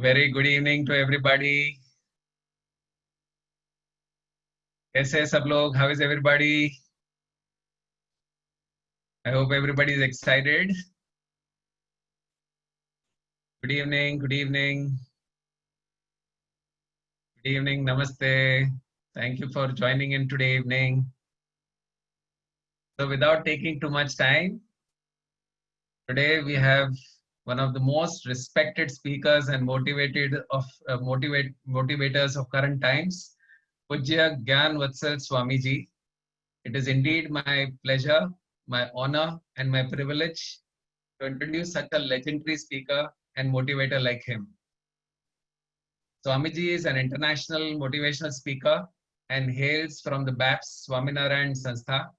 Very good evening to everybody. कैसे हैं सब लोग? How is everybody? I hope everybody is excited. Good evening, good evening. Good evening, namaste. Thank you for joining in today evening. So without taking too much time, today we have one of the most respected speakers and motivators of current times, Pujya Gyan Vatsal Swami Ji. It is indeed my pleasure, my honor, and my privilege to introduce such a legendary speaker and motivator like him. Swamiji is an international motivational speaker and hails from the BAPS Swaminarayan Sanstha,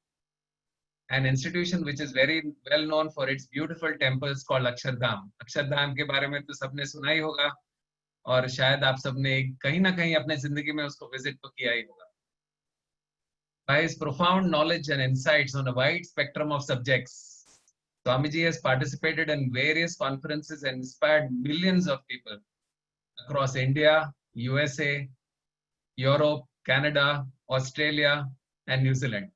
an institution which is very well known for its beautiful temples called Akshardham. Akshardham के बारे में तो सबने सुना ही होगा और शायद आप सबने कहीं ना कहीं अपने जिंदगी में उसको विजिट तो किया ही होगा. By his profound knowledge and insights on a wide spectrum of subjects, Swamiji has participated in various conferences and inspired millions of people across India, USA, Europe, Canada, Australia, and New Zealand.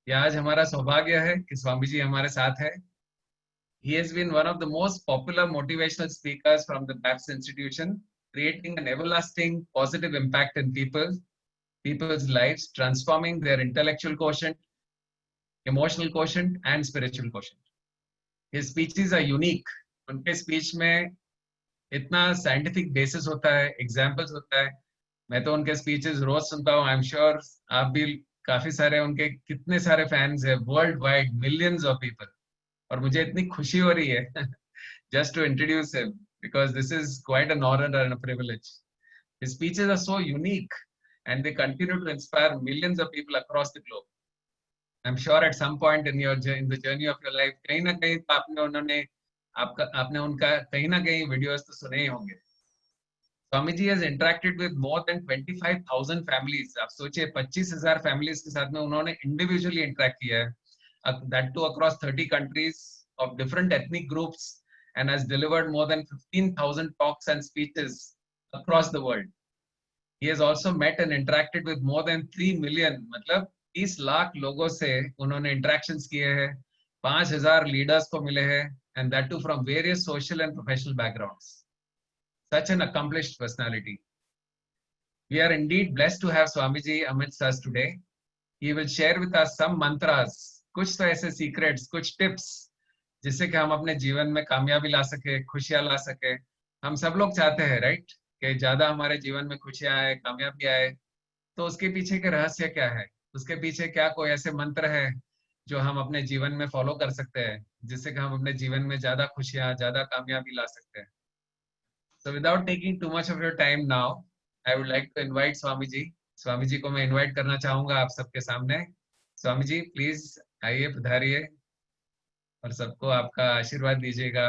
ये आज हमारा सौभाग्य है कि स्वामी जी हमारे साथ है. He has been one of the most popular motivational speakers from the BAPS institution, creating an everlasting positive impact in people's lives, transforming their intellectual quotient, emotional quotient, and spiritual quotient. His speeches are unique. उनके speech में इतना scientific basis होता है, examples होता है. मैं तो उनके speeches रोज सुनता हूँ. I'm sure आप भी काफी सारे उनके कितने सारे fans हैं, worldwide millions of people. और मुझे इतनी खुशी हो रही है just to introduce him, because this is quite an honor and a privilege. His speeches are so unique and they continue to inspire millions of people across the globe. I'm sure at some point in the journey of your life, कहीं ना कहीं आपने उनका कहीं ना कहीं videos तो सुने ही होंगे. Swamiji has interacted with more than 25,000 families. आप सोचिए 25,000 families के साथ में उन्होंने individually interact किया है. That too across 30 countries of different ethnic groups, and has delivered more than 15,000 talks and speeches across the world. He has also met and interacted with more than 3 million, मतलब 30 लाख लोगों से उन्होंने interactions किए हैं, 5,000 leaders को मिले हैं, and that too from various social and professional backgrounds. Such an accomplished personality. We are indeed blessed to have Swamiji amidst us today. He will share with us some mantras, कुछ तो ऐसे secrets, कुछ tips, जिससे कि हम अपने जीवन में कामयाबी ला सके, खुशियां ला सके. हम सब लोग चाहते हैं, राइट, कि ज्यादा हमारे जीवन में खुशियां आए, कामयाबी आए. तो उसके पीछे के रहस्य क्या है? उसके पीछे क्या कोई ऐसे मंत्र है जो हम अपने जीवन में फॉलो कर सकते हैं, जिससे कि हम अपने जीवन में ज्यादा खुशियां, ज्यादा कामयाबी ला सकते हैं? So without taking too much of your time now, I would like to invite Swami ji. Swami ji को मैं इनवाइट करना चाहूंगा आप सबके सामने. स्वामी जी प्लीज आइए, पधारिए और सबको आपका आशीर्वाद दीजिएगा.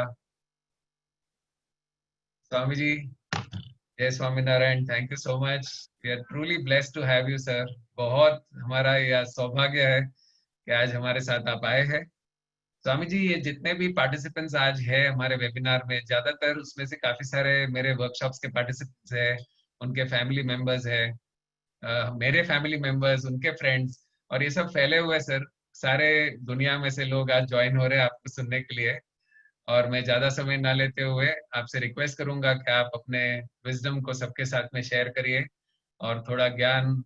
स्वामी जी, जय Swaminarayan. Thank you so much. We are truly blessed to have you sir. बहुत हमारा यह सौभाग्य है कि आज हमारे साथ आप आए हैं. स्वामी जी, ये जितने भी पार्टिसिपेंट्स आज है हमारे वेबिनार में, ज्यादातर उसमें से काफी सारे मेरे वर्कशॉप्स के पार्टिसिपेंट्स हैं, उनके फैमिली मेंबर्स हैं, मेरे फैमिली मेंबर्स, उनके फ्रेंड्स, और ये सब फैले हुए सर. सारे दुनिया में से लोग आज ज्वाइन हो रहे हैं आपको सुनने के लिए. और मैं ज्यादा समय ना लेते हुए आपसे रिक्वेस्ट करूंगा कि आप अपने विजडम को सबके साथ में शेयर करिए और थोड़ा ज्ञान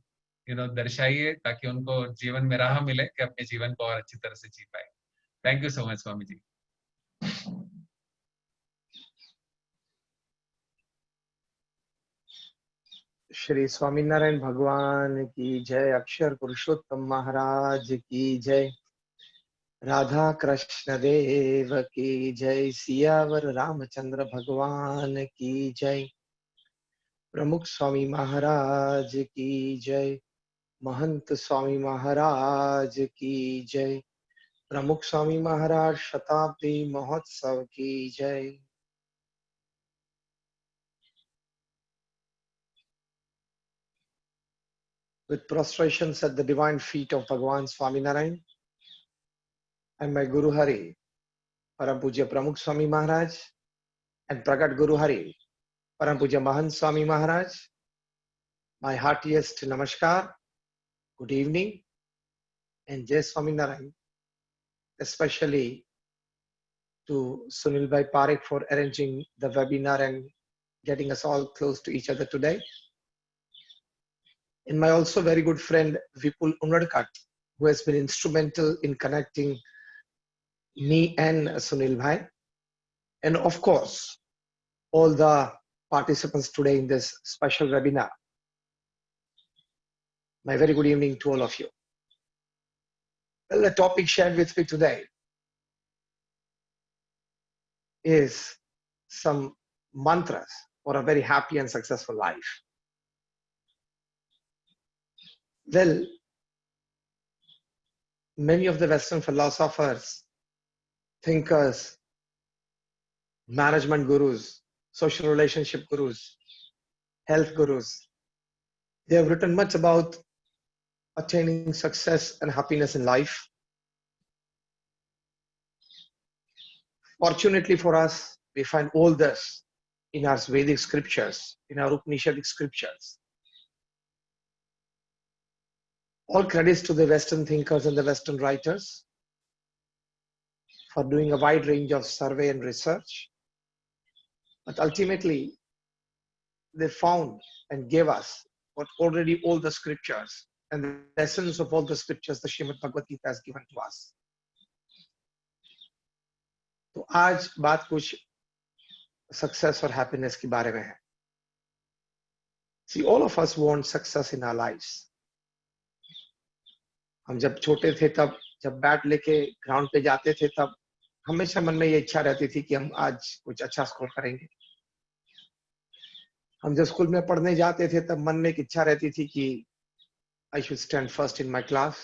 दर्शाइए, ताकि उनको जीवन में राह मिले कि अपने जीवन को और अच्छी तरह से जी पाए. Thank you so much Swami ji. Shri Swaminarayan भगवान की जय. अक्षर पुरुषोत्तम महाराज की जय. राधा कृष्ण देव की जय. सियावर रामचंद्र भगवान की जय. प्रमुख स्वामी महाराज की जय. महंत स्वामी महाराज की जय. प्रमुख स्वामी महाराज शताब्दी महोत्सव की जय. With prostrations at the divine feet of Bhagavan Swaminarayan and my Guru Hari, Param Pujya Pramukh Swami Maharaj, and Pragat Guru Hari, Param Pujya Mahant Swami Maharaj, my heartiest namaskar, good evening, and Jai Swaminarayan, especially to Sunil Bhai Parekh for arranging the webinar and getting us all close to each other today. And my also very good friend Vipul Unadkat, who has been instrumental in connecting me and Sunil Bhai. And of course, all the participants today in this special webinar. My very good evening to all of you. Well, the topic shared with me today is some mantras for a very happy and successful life. Well, many of the Western philosophers, thinkers, management gurus, social relationship gurus, health gurus, they have written much about attaining success and happiness in life. Fortunately for us, we find all this in our Vedic scriptures, in our Upanishadic scriptures. All credits to the Western thinkers and the Western writers for doing a wide range of survey and research. But ultimately, they found and gave us what already all the scriptures and the essence of all the scriptures the Srimad Bhagavad Gita has given to us. तो आज बात कुछ success और happiness के बारे में है. See, all of us want success in our lives. हम जब छोटे थे तब जब बैट लेके ग्राउंड पे जाते थे तब हमेशा मन में ये इच्छा रहती थी कि हम आज कुछ अच्छा स्कोर करेंगे. हम जब स्कूल में पढ़ने जाते थे तब मन में एक इच्छा रहती थी कि I should stand first in my class.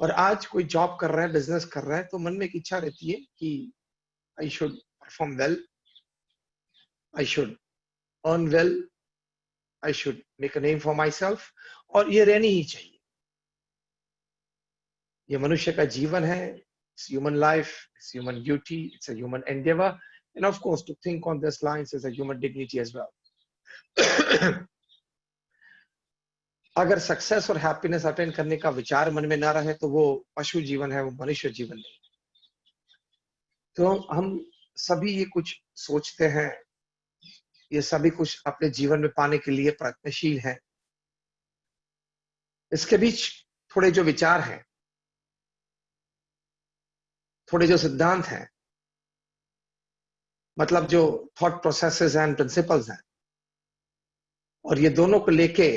और आज कोई जॉब कर रहा है, बिजनेस कर रहा है, तो मन में एक इच्छा रहती है कि I should perform well, I should earn well, I should make a name for my self. और ये रहनी ही चाहिए. ये मनुष्य का जीवन है. It's human life, it's human duty, it's a human endeavor, and of course to think on these lines is a human dignity as well. अगर सक्सेस और हैप्पीनेस अटेन करने का विचार मन में ना रहे तो वो पशु जीवन है, वो मनुष्य जीवन नहीं. तो हम सभी ये कुछ सोचते हैं, ये सभी कुछ अपने जीवन में पाने के लिए प्रयत्नशील हैं. इसके बीच थोड़े जो विचार हैं, थोड़े जो सिद्धांत हैं, मतलब जो थॉट प्रोसेसेस एंड प्रिंसिपल्स हैं, और ये दोनों को लेके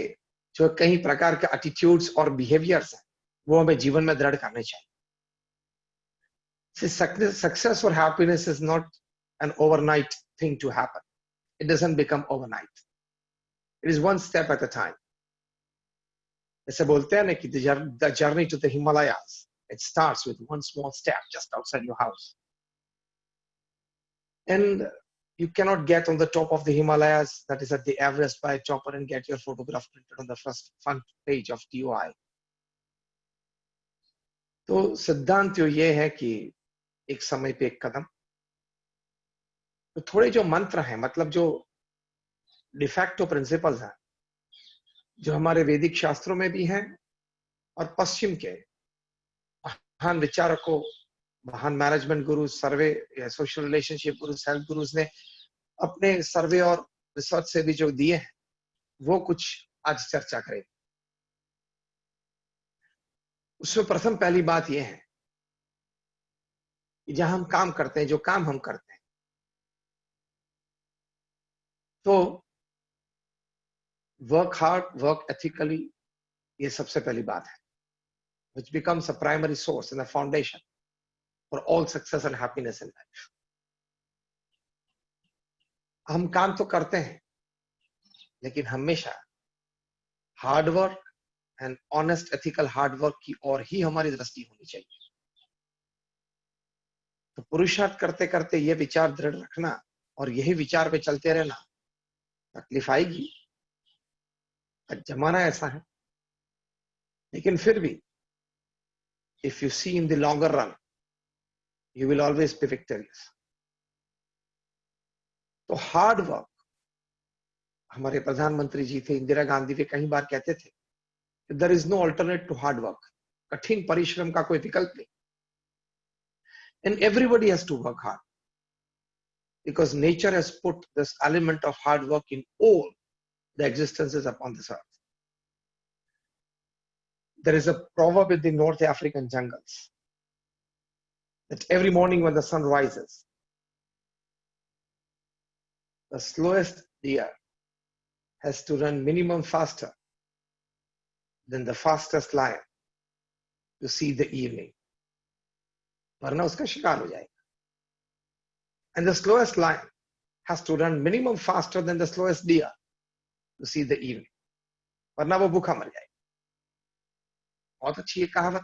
जो कई प्रकार के एटीट्यूड्स और बिहेवियर्स हैं, वो हमें जीवन में दृढ़ करने चाहिए. Success or happiness is not an overnight thing to happen. It doesn't become overnight. It is one step at a time. ऐसे बोलते हैं ना कि the journey to the Himalayas, it starts with one small step just outside your house. And you cannot get on the top of the Himalayas, that is at the Everest, by a chopper and get your photograph printed on the front page of TOI. तो सिद्धांत जो ये है कि एक समय पे एक कदम. तो थोड़े जो मंत्र हैं, मतलब जो डिफैक्टो प्रिंसिपल्स हैं, जो हमारे वैदिक शास्त्रों में भी हैं और पश्चिम के महान विचारकों, महान मैनेजमेंट गुरु, सर्वे या सोशल रिलेशनशिप गुरु, हेल्थ गुरुज ने अपने सर्वे और रिसर्च से भी जो दिए हैं, वो कुछ आज चर्चा करें. उसमें प्रथम पहली बात यह है कि जहां हम काम करते हैं, जो काम हम करते हैं, तो वर्क हार्ड, वर्क एथिकली, ये सबसे पहली बात है, which becomes a primary source and a foundation for all success and happiness in life. हम काम तो करते हैं, लेकिन हमेशा hard work and honest ethical hard work की ओर ही हमारी दृष्टि होनी चाहिए. तो पुरुषार्थ करते करते ये विचार दृढ़ रखना और यही विचार पे चलते रहना, तकलीफ आएगी, जमाना ऐसा है, लेकिन फिर भी if you see in the longer run, you will always be victorious. तो हार्ड वर्क, हमारे प्रधानमंत्री जी थे इंदिरा गांधी, वे कई बार कहते थे there is no alternate to hard work. कठिन परिश्रम का कोई विकल्प नहीं. And everybody has to work hard because nature has put this element of hard work in all the existences upon this earth. There is a proverb in the North African jungles that every morning when the sun rises, the slowest deer has to run minimum faster than the fastest lion to see the evening. वरना उसका शिकार हो जाएगा. And the slowest lion has to run minimum faster than the slowest deer to see the evening. वरना वो भूखा मर जाएगा. बहुत अच्छी ये कहावत.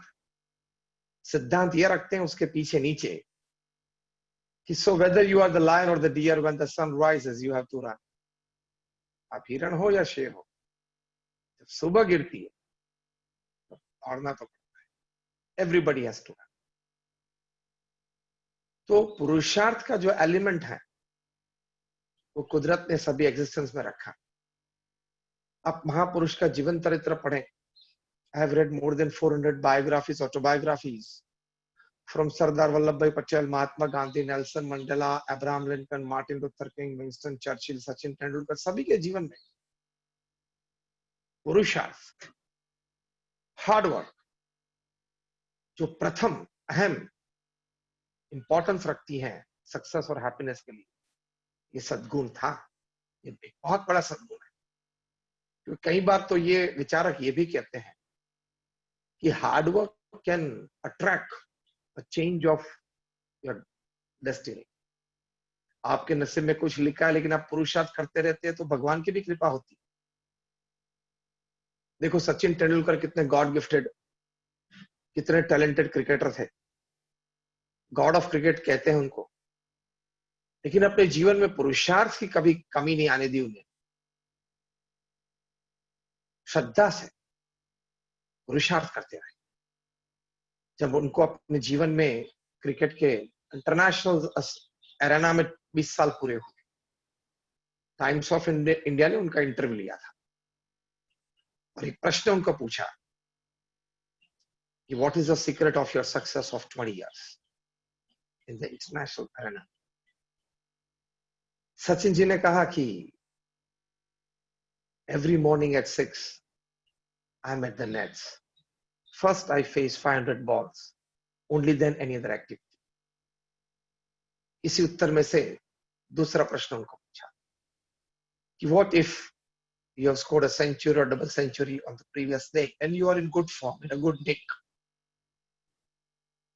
सिद्धांत ये रखते हैं उसके पीछे नीचे कि so whether you are the lion or the deer, when the sun rises you have to run. आप हिरण हो या शेर हो, जब सुबह गिरती है तो दौड़ना तो पड़ता है. Everybody has to run. तो पुरुषार्थ का जो एलिमेंट है वो कुदरत ने सभी एग्जिस्टेंस में रखा. आप महापुरुष का जीवन चरित्र पढ़ें. I have read more than 400 biographies, autobiographies from Sardar Vallabhbhai Patel, Mahatma Gandhi, Nelson Mandela, Abraham Lincoln, Martin Luther King, Winston Churchill, Sachin Tendulkar, सभी के जीवन में पुरुषार्थ, हार्ड वर्क जो प्रथम अहम इंपॉर्टेंस रखती है सक्सेस और हैप्पीनेस के लिए, ये सद्गुण था. ये एक बहुत बड़ा सद्गुण है. क्योंकि कई बार तो ये विचारक ये भी कहते हैं कि hard work can attract a change of your destiny. आपके नसीब में कुछ लिखा है, लेकिन आप पुरुषार्थ करते रहते हैं तो भगवान की भी कृपा होती है. देखो सचिन तेंदुलकर कितने गॉड गिफ्टेड, कितने टैलेंटेड क्रिकेटर थे. गॉड ऑफ क्रिकेट कहते हैं उनको. लेकिन अपने जीवन में पुरुषार्थ की कभी कमी नहीं आने दी उन्हें. श्रद्धा से पुरुषार्थ करते रहे. जब उनको अपने जीवन में क्रिकेट के इंटरनेशनल एरेना में 20 साल पूरे हुए, टाइम्स ऑफ इंडिया ने उनका इंटरव्यू लिया था और एक प्रश्न उनको पूछा कि what is the secret of your success of 20 years in the international arena. Sachin ji ने कहा कि every morning at 6 I am at the nets. First I face 500 balls, only then any other activity. इसी उत्तर में से दूसरा प्रश्न उनको पूछा कि what if you have scored a century or double century on the previous day and you are in good form, in a good nick.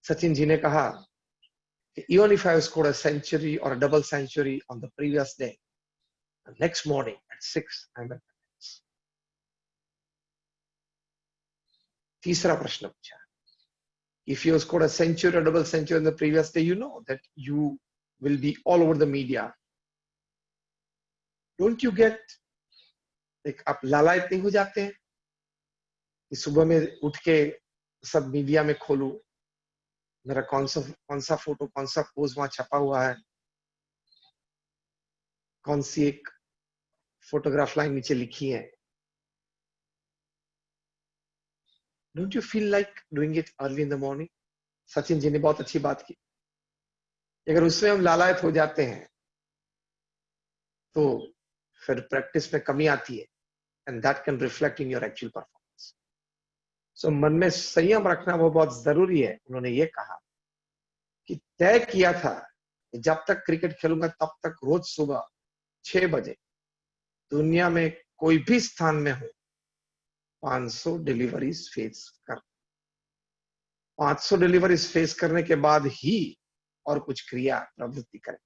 Sachin ji ने कहा कि even if I have scored a century or a double century on the previous day, the next morning at 6 I'm at the. तीसरा प्रश्न पूछा, if you have scored a century or double century on the previous day, you know that you will be all over the media. Don't you get, एक आप लालायत नहीं हो जाते हैं कि सुबह में उठ के सब मीडिया में खोलूं, मेरा कौन सा फोटो, कौन सा पोज वहां छपा हुआ है, कौन सी एक फोटोग्राफ लाइन नीचे लिखी है. Don't you feel like doing it early in the morning. Sachin ji ने बहुत अच्छी बात की. अगर उसमें हम लालायत हो जाते हैं तो फिर प्रैक्टिस में कमी आती है, and that can reflect in your actual performance. So मन में संयम रखना वो बहुत जरूरी है. उन्होंने ये कहा कि तय किया था कि जब तक क्रिकेट खेलूंगा तब तक रोज सुबह 6 बजे दुनिया में कोई भी स्थान में हो 500 डिलीवरीज फेस कर. 500 डिलीवरीज फेस करने के बाद ही और कुछ क्रिया प्रवृत्ति करें.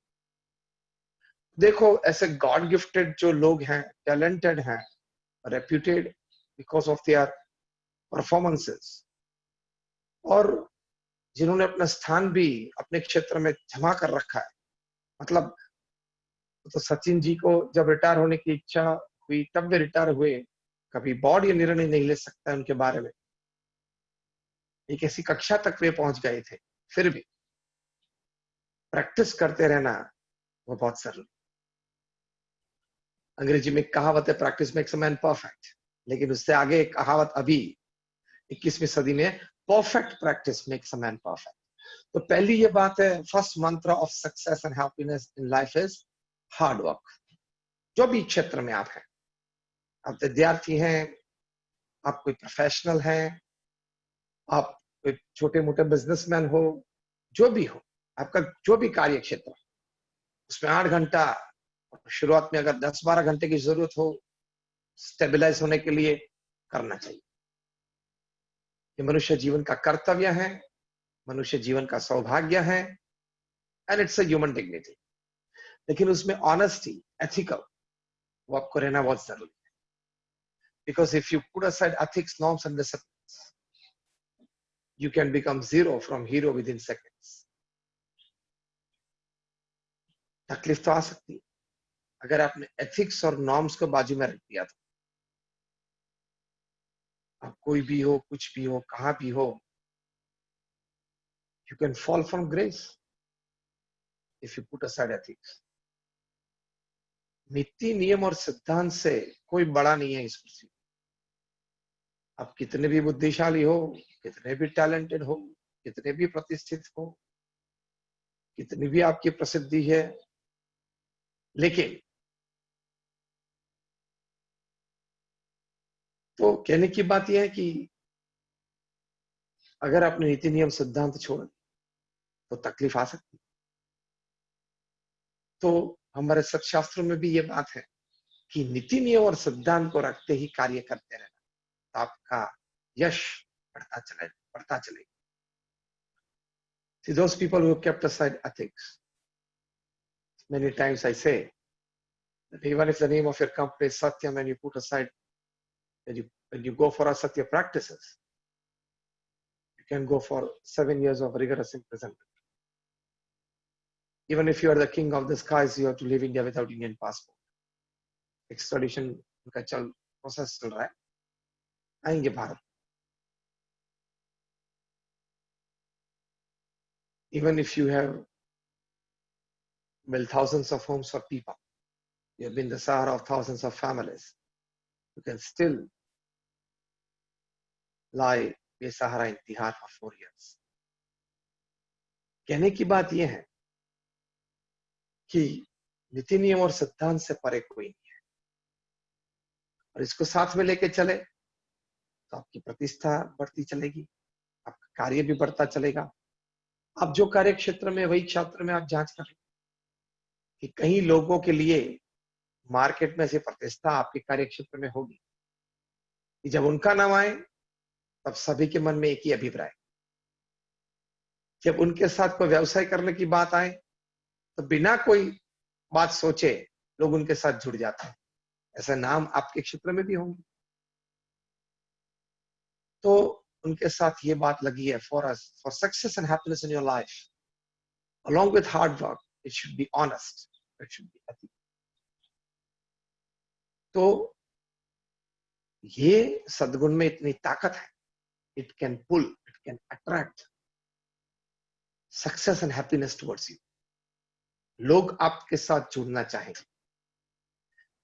देखो ऐसे गॉड गिफ्टेड जो लोग हैं, टैलेंटेड हैं, reputed because of their performances, और जिन्होंने अपना स्थान भी अपने क्षेत्र में जमा कर रखा है. मतलब तो सचिन जी को जब रिटायर होने की इच्छा हुई तब वे रिटायर हुए. कभी बोर्ड ये निर्णय नहीं ले सकता है उनके बारे में. एक ऐसी कक्षा तक वे पहुंच गए थे. फिर भी प्रैक्टिस करते रहना वो बहुत जरूरी. अंग्रेजी में एक कहावत है, practice makes a man perfect. लेकिन उससे आगे एक कहावत अभी 21वीं सदी में, perfect practice makes a man perfect. तो पहली ये बात है, first mantra of success and happiness in life is hard work. जो भी क्षेत्र में आप हैं, आप विद्यार्थी हैं, आप कोई प्रोफेशनल हैं, आप कोई छोटे मोटे बिजनेसमैन हो, जो भी हो, आपका जो भी कार्य क्षेत्र, उसमें 8 घंटा, शुरुआत में अगर 10-12 घंटे की जरूरत हो स्टेबलाइज होने के लिए, करना चाहिए. ये मनुष्य जीवन का कर्तव्य है, मनुष्य जीवन का सौभाग्य है, and it's a human dignity. लेकिन उसमें ऑनेस्टी, एथिकल, वो आपको रहना बहुत जरूरी है. Because if you put aside ethics, norms and disciplines, you can become zero from hero within seconds. तकलीफ तो आ सकती है अगर आपने एथिक्स और नॉर्म्स को बाजू में रख दिया. तो आप कोई भी हो, कुछ भी हो, कहां भी हो, you can fall from grace if you put aside ethics. नीति नियम और सिद्धांत से कोई बड़ा नहीं है इस पृथ्वी। आप कितने भी बुद्धिशाली हो, कितने भी टैलेंटेड हो, कितने भी प्रतिष्ठित हो, कितनी भी आपकी प्रसिद्धि है, लेकिन तो कहने की बात यह है कि अगर आपने नीति नियम सिद्धांत छोड़ तो तकलीफ आ सकती है। तो हमारे सत्शास्त्रों में भी ये बात है कि नीति नियम और सिद्धांत को रखते ही कार्य करते रहना, तो आपका यश बढ़ता चलेगा। See, those people who have kept aside ethics, many times I say that even if the name of your company is Satyam and you put aside, when you go for asatya practices, you can go for 7 years of rigorous imprisonment. Even if you are the king of the skies, you have to leave India without Indian passport. Extradition का process चल रहा है, आएंगे Bharat. Even if you have built thousands of homes for people, you have been the sahara of thousands of families, you can still lie बेसहारा in Tihar for 4 years. कहने की बात यह है कि नीति नियम और सिद्धांत से परे कोई नहीं है, और इसको साथ में लेके चले तो आपकी प्रतिष्ठा बढ़ती चलेगी, आपका कार्य भी बढ़ता चलेगा। आप जो कार्य क्षेत्र में, वही क्षेत्र में आप जांच करें कि कहीं लोगों के लिए मार्केट में से प्रतिष्ठा आपके कार्य क्षेत्र में होगी कि जब उनका नाम आए तब सभी के मन में एक ही अभिप्राय, जब उनके साथ कोई व्यवसाय करने की बात आए तो बिना कोई बात सोचे लोग उनके साथ जुड़ जाते हैं। ऐसा नाम आपके क्षेत्र में भी होंगे, तो उनके साथ ये बात लगी है, for success and happiness in your life along with hard work, it should be honest, it should be ethical. तो ये सद्गुण में इतनी ताकत है, it can pull, it can attract success and happiness towards you. लोग आपके साथ जुड़ना चाहेंगे,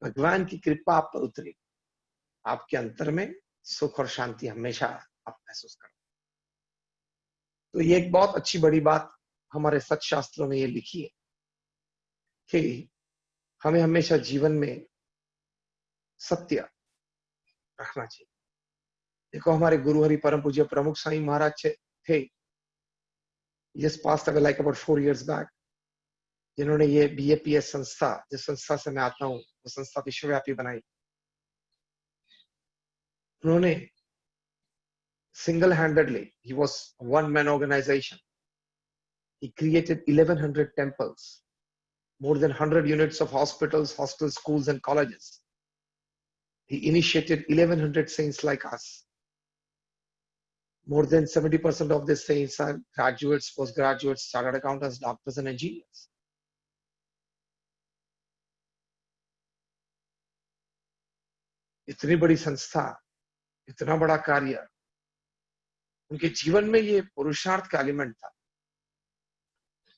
भगवान की कृपा आप पर उतरेगी, आपके अंतर में सुख और शांति हमेशा आप महसूस करें। तो ये एक बहुत अच्छी बड़ी बात हमारे सत्शास्त्रों में ये लिखी है कि हमें हमेशा जीवन में सत्य रखना चाहिए। देखो, हमारे गुरु हरि परम पूज्य प्रमुख स्वामी महाराज थे, just passed away like about 4 years back, जिन्होंने ये BAPS संस्था, जिस संस्था से मैं आता हूँ, वो संस्था विश्वव्यापी बनाई। उन्होंने single-handedly, he was a one-man organization. He created 1100 temples, more than 100 units of hospitals, hostels, schools, and colleges. He initiated 1100 saints like us. More than 70% of the saints are graduates, postgraduates, chartered accountants, doctors, and engineers. इतनी बड़ी संस्था, इतना बड़ा कार्य, उनके जीवन में ये पुरुषार्थ का एलिमेंट था।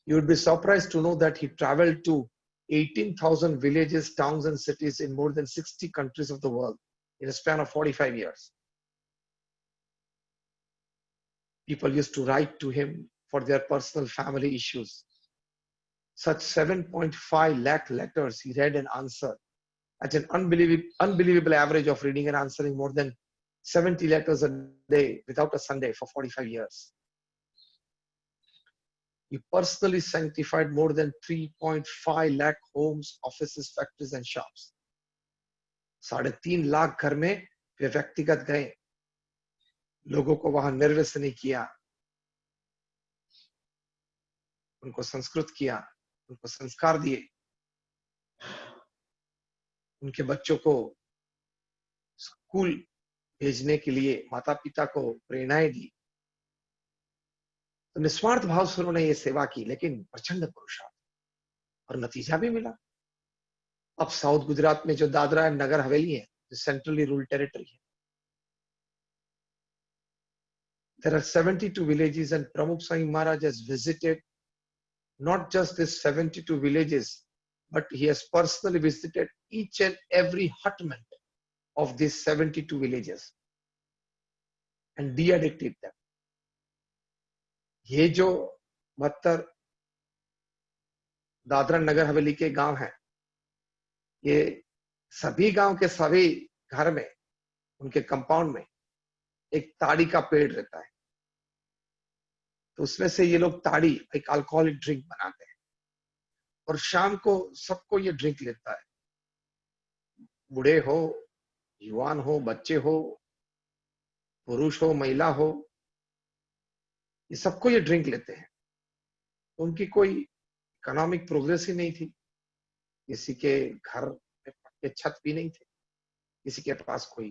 You would be surprised to know that he traveled to 18,000 villages, towns, and cities in more than 60 countries of the world in a span of 45 years. People used to write to him for their personal family issues. Such 7.5 lakh letters he read and answered at an unbelievable average of reading and answering more than 70 letters a day without a Sunday for 45 years. He personally sanctified more than 3.5 lakh homes, offices, factories, and shops. 3.5 lakh घर में वे व्यक्तिगत गए, लोगों को वहां निर्व्यसनी किया, उनको संस्कृत किया, उनको संस्कार दिए, उनके बच्चों को स्कूल भेजने के लिए माता पिता को प्रेरणाएं दी। तो निस्वार्थ भाव से उन्होंने ये सेवा की, लेकिन प्रचंड पुरुषार्थ, और नतीजा भी मिला। अब साउथ गुजरात में जो दादरा एंड नगर हवेली है, जो सेंट्रली रूल्ड टेरिटरी है, there are 72 villages, and Pramukh Swami Maharaj has visited not just these 72 villages, but he has personally visited each and every hutment of these 72 villages and de-addicted them. ये जो 72 दादरा नगर हवेली के गांव हैं, ये सभी गांव के सभी घर में, उनके कंपाउंड में एक ताड़ी का पेड़ रहता है। तो उसमें से ये लोग ताड़ी, एक अल्कोहलिक ड्रिंक बनाते हैं और शाम को सबको ये ड्रिंक लेता है। बूढ़े हो, युवान हो, बच्चे हो, पुरुष हो, महिला हो, ये सबको ये ड्रिंक लेते हैं। उनकी कोई इकोनॉमिक प्रोग्रेस ही नहीं थी, किसी के घर में पक्के छत भी नहीं थे, किसी के पास कोई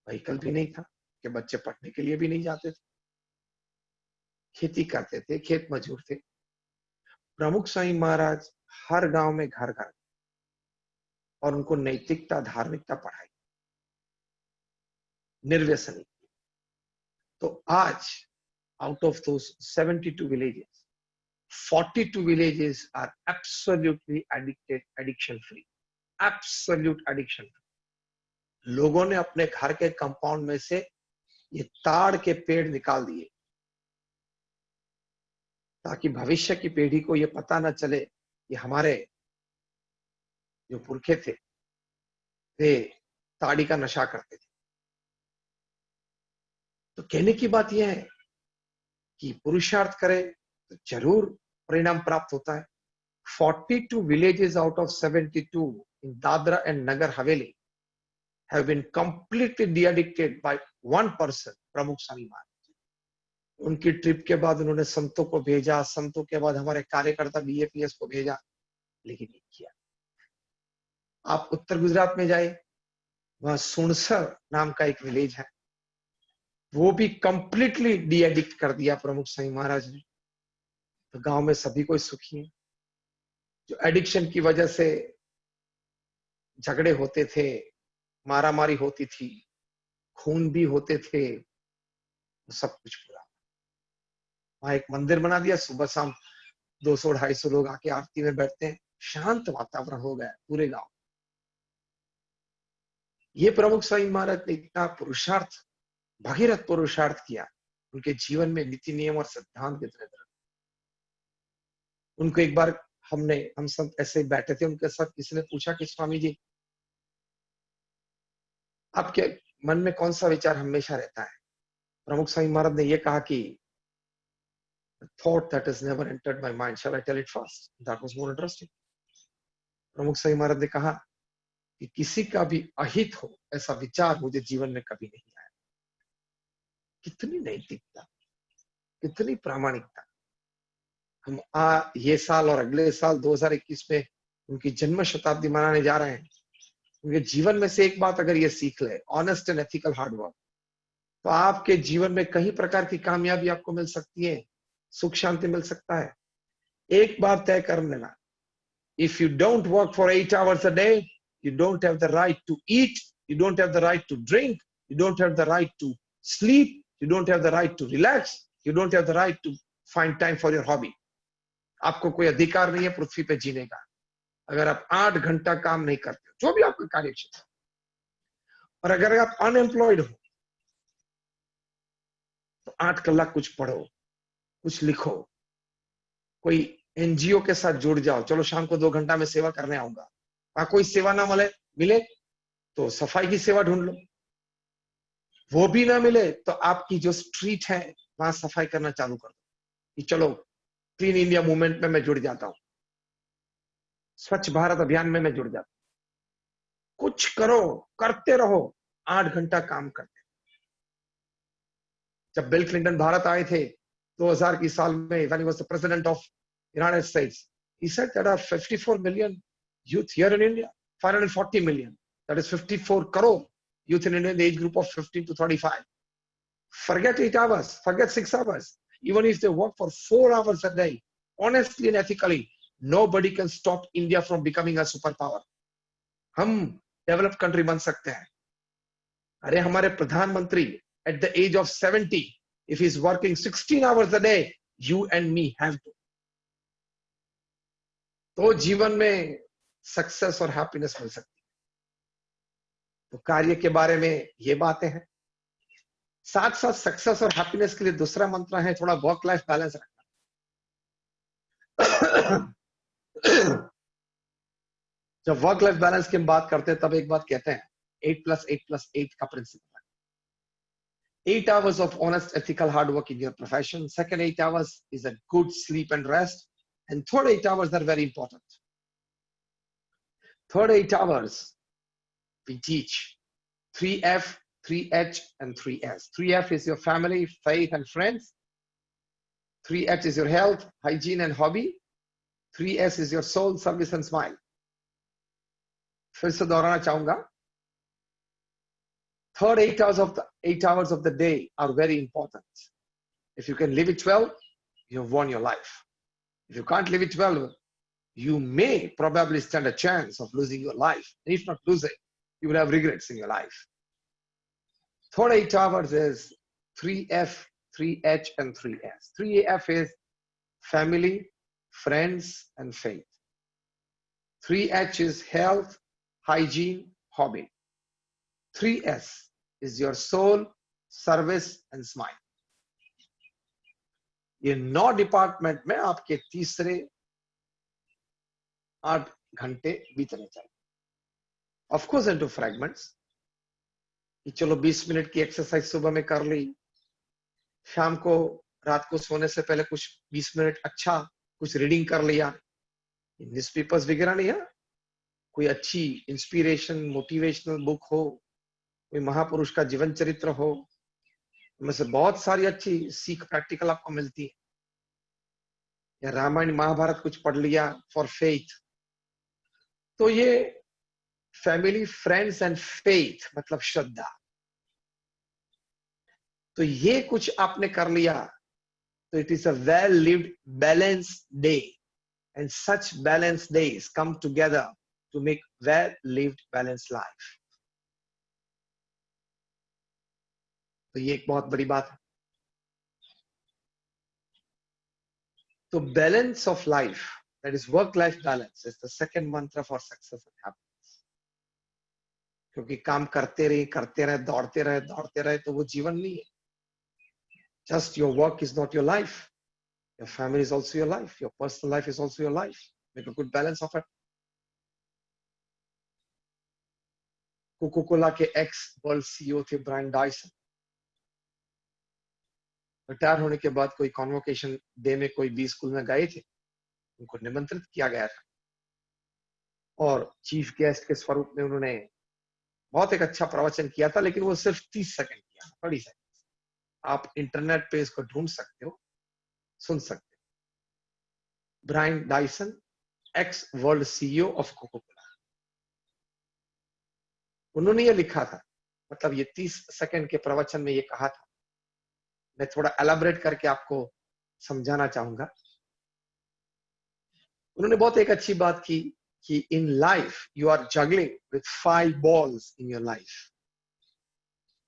व्हीकल भी नहीं था, कि बच्चे पढ़ने के लिए भी नहीं जाते थे, खेती करते थे, खेत मजदूर थे। प्रमुख स्वामी महाराज हर गांव में घर घर और उनको नैतिकता, धार्मिकता पढ़ाई, निर्व्यसनी। तो आज out of those 72 villages, 42 villages are absolutely addiction free, absolute addiction free. लोगों ने अपने घर के कंपाउंड में से ये ताड़ के पेड़ निकाल दिए ताकि भविष्य की पीढ़ी को ये पता ना चले कि हमारे जो पुरखे थे वे ताड़ी का नशा करते थे। तो कहने की बात यह है कि पुरुषार्थ करे तो जरूर परिणाम प्राप्त होता है। 42 villages out of 72 in Dadra and Nagar Haveli have been completely de-addicted by one person, प्रमुख स्वामी महाराज। उनकी ट्रिप के बाद उन्होंने संतों को भेजा, संतों के बाद हमारे कार्यकर्ता BAPS को भेजा, लेकिन नहीं किया। आप उत्तर गुजरात में जाए, वहां सुनसर नाम का एक विलेज है, वो भी कंप्लीटली डी-एडिक्ट कर दिया प्रमुख स्वामी महाराज ने। तो गांव में सभी कोई सुखी है। जो एडिक्शन की वजह से झगड़े होते थे, मारामारी होती थी, खून भी होते थे, वो सब कुछ पूरा। वहां एक मंदिर बना दिया, सुबह शाम 200-250 लोग आके आरती में बैठते हैं, शांत वातावरण हो गया पूरे गांव। ये प्रमुख स्वामी महाराज ने इतना पुरुषार्थ, भगीरथ पुरुषार्थ किया, उनके जीवन में नीति नियम और सिद्धांत कितने तरह। उनको एक बार हम सब ऐसे ही बैठे थे, उनके साथ किसी ने पूछा कि स्वामी जी, आपके मन में कौन सा विचार हमेशा रहता है? प्रमुख स्वामी महाराज ने यह कहा कि thought that has never entered my mind, shall I tell it first? That was more interesting. प्रमुख स्वामी महाराज ने कहा कि किसी का भी अहित हो ऐसा विचार मुझे जीवन में कभी नहीं आया। कितनी नैतिकता, कितनी प्रामाणिकता। हम ये साल और अगले साल 2021 में उनकी जन्म शताब्दी मनाने जा रहे हैं। उनके जीवन में से एक बात अगर ये सीख ले, honest and ethical hard work, तो आपके जीवन में कई प्रकार की कामयाबी आपको मिल सकती है, सुख शांति मिल सकता है। एक बार तय कर लेना, if you don't work for 8 hours a day, you don't have the right to eat, you don't have the right to drink, you don't have the right to sleep, you don't have the right to relax, you don't have the right to find time for your hobby. आपको कोई अधिकार नहीं है पृथ्वी पे जीने का अगर आप 8 घंटा काम नहीं करते, जो भी आपका कार्य क्षेत्र। और अगर आप अनएम्प्लॉयड हो तो 8 कलाक कुछ पढ़ो, कुछ लिखो, कोई NGO के साथ जुड़ जाओ। चलो शाम को 2 घंटा में सेवा करने आऊंगा। वहां कोई सेवा ना मिले तो सफाई की सेवा ढूंढ लो। वो भी ना मिले तो आपकी जो स्ट्रीट है वहां सफाई करना चालू कर दो कि चलो क्लीन इंडिया मूवमेंट में मैं जुड़ जाता हूं, स्वच्छ भारत अभियान में मैं जुड़ जाता हूं। कुछ करो, करते रहो, 8 घंटा काम करते। जब बिल क्लिंटन भारत आए थे 2000 की साल में, when he was the president of United States, he said there are 54 million youth here in India, 540 million, that is 54 crore youth in India in the age group of 15 to 35. Forget 8 hours, forget 6 hours. Even if they work for 4 hours a day, honestly and ethically, nobody can stop India from becoming a superpower. हम developed country बन सकते हैं। अरे हमारे प्रधानमंत्री at the age of 70, if he's working 16 hours a day, you and me have to. तो जीवन में सक्सेस और हैप्पीनेस मिल सकती है। तो कार्य के बारे में ये बातें हैं। साथ साथ सक्सेस और हैप्पीनेस के लिए दूसरा मंत्र है थोड़ा वर्क लाइफ बैलेंस रखना। जब वर्क लाइफ बैलेंस की हम बात करते हैं तब एक बात कहते हैं 8+8+8 का प्रिंसिपल है। 8 hours of honest, ethical hard work in your profession. Second 8 hours is a good sleep and rest. And third 8 hours are very important. Third 8 hours, we teach 3F, 3H, and 3S. 3F is your family, faith, and friends. 3H is your health, hygiene, and hobby. 3S is your soul, service, and smile. फिर से दोहराना चाहूंगा. Third 8 hours of the day are very important. If you can live it well, you have won your life. If you can't live it well, you may probably stand a chance of losing your life. And if not losing, you will have regrets in your life. Third 8 hours is 3F, 3H, and 3S. 3F is family, friends, and faith. 3H is health, hygiene, hobby. 3S is your soul, service, and smile. ये 9 department में आपके तीसरे 8 घंटे बीतने चाहिए. Of course into fragments कि चलो 20 minute की एक्सरसाइज सुबह में कर ली, शाम को रात को सोने से पहले कुछ 20 मिनट अच्छा कुछ रीडिंग कर लिया, न्यूज़पेपर्स वगैरह नहीं है, कोई अच्छी इंस्पिरेशन मोटिवेशनल बुक हो, कोई महापुरुष का जीवन चरित्र हो, उनमें से बहुत सारी अच्छी सीख प्रैक्टिकल आपको मिलती है, या रामायण महाभारत कुछ पढ़ लिया फॉर फेथ. तो ये फैमिली, फ्रेंड्स एंड फेथ मतलब श्रद्धा, तो ये कुछ आपने कर लिया तो it is a well lived balance day. And such balance days come together to make well lived balance life. तो ये एक बहुत बड़ी बात है. तो balance of life, that is work life balance, is the second mantra for success and happiness. क्योंकि काम करते रहे, दौड़ते रहे तो वो जीवन नहीं है. Just your work is not your life. Your family is also your life. Your personal life is also your life. Make a good balance of it. Coca Cola के एक्स वर्ल्ड सीईओ थे ब्रायन डायसन. रिटायर होने के बाद कोई convocation day में कोई भी school में गए थे, उनको निमंत्रित किया गया था और चीफ गेस्ट के स्वरूप में उन्होंने बहुत एक अच्छा प्रवचन किया था, लेकिन वो सिर्फ 30 सेकंड किया, 30 सेकंड. आप इंटरनेट पे इसको ढूंढ सकते हो, सुन सकते हो. Brian Dyson, ex world CEO of Coca-Cola, उन्होंने ये लिखा था, मतलब ये 30 सेकंड के प्रवचन में ये कहा था. मैं थोड़ा एलाबरेट करके आपको समझाना चाहूंगा. उन्होंने बहुत एक अच्छी बात की कि in life you are juggling with 5 balls in your life.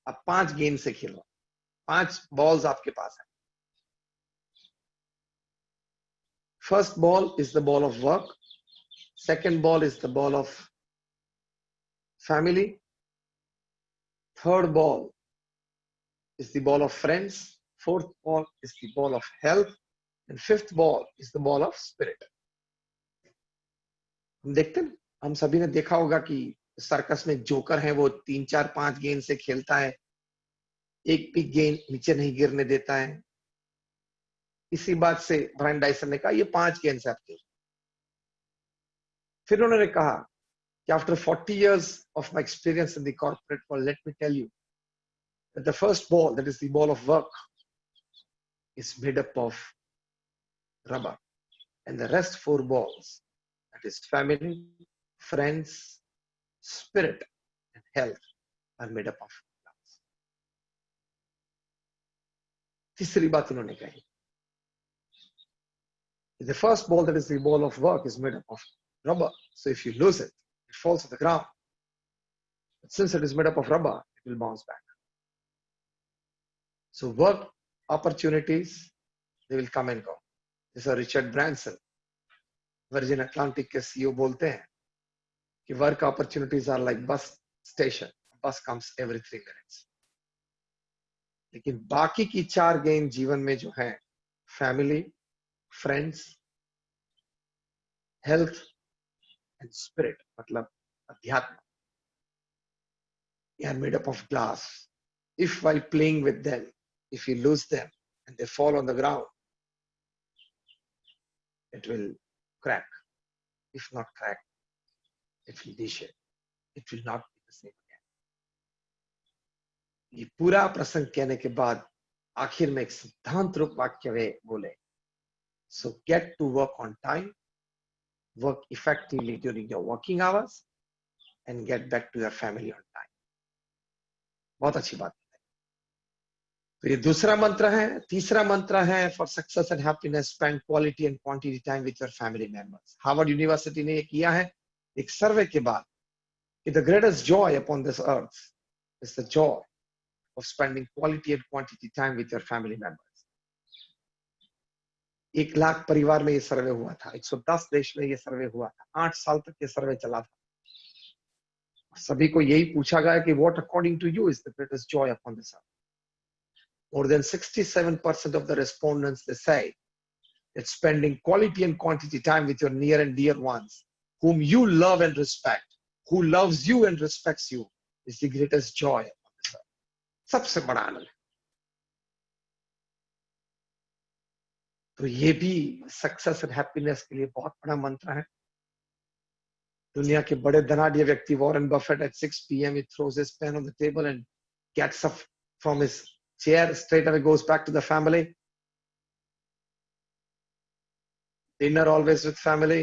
आप 5 गेंद से खेलो, 5 बॉल्स आपके पास है. First ball is the ball of work. Second ball is the ball of family. Third ball is the ball of friends. Fourth ball is the ball of health. And fifth ball is the ball of spirit. हम देखते हैं, हम सभी ने देखा होगा कि circus में जोकर है, वो 3, 4, 5 गेंद से खेलता है, एक भी गेंद नीचे नहीं गिरने देता है. इसी बात से ब्रायन डायसन ने कहा ये 5 गेंद से आप खेल. फिर उन्होंने कहा कि after 40 years of my experience in the corporate world, let me tell you that the first ball, that is the ball of work, is made up of rubber, and the rest 4 balls, that is family, friends, spirit, and health, are made up of glass. तीसरी बात उन्होंने कही, the first ball, that is the ball of work, is made up of rubber. So if you lose it, it falls to the ground. But since it is made up of rubber, it will bounce back. So work opportunities, they will come and go. जैसा Richard Branson, Virgin Atlantic के CEO बोलते हैं कि work opportunities are like bus station, bus comes every 3 minutes. लेकिन बाकी की 4 गेन जीवन में जो है, family, friends, health and spirit, मतलब अध्यात्म, they are made up of glass. If while playing with them, if you lose them and they fall on the ground, it will crack. If not crack, it will be shape. It will not be the same again. ये पूरा प्रसंग कहने के बाद आखिर में एक सिद्धांत रूप वाक्य वे बोले, so get to work on time, work effectively during your working hours, and get back to your family on time. बहुत अच्छी बात है। तो ये दूसरा मंत्र है। तीसरा मंत्र है, for success and happiness spend quality and quantity time with your family members. Harvard university ने ये किया है एक सर्वे के बाद कि the greatest joy upon this earth is the Joy of spending quality and quantity time with your family members. 1 lakh परिवार में ये सर्वे हुआ था, 110 देश में ये सर्वे हुआ था, 8 साल तक ये सर्वे चला था। सभी को यही पूछा गया कि what according to you is the greatest joy upon this earth. More than 67% of the respondents, they say that spending quality and quantity time with your near and dear ones, whom you love and respect, who loves you and respects you, is the greatest joy on this earth. सबसे बड़ा आनंद। तो ये भी success and happiness के लिए बहुत बड़ा मंत्र है। दुनिया के बड़े धनाढ्य व्यक्ति Warren Buffett at 6 p.m. he throws his pen on the table and gets up from his chair, straight away goes back to the family. Dinner always with family,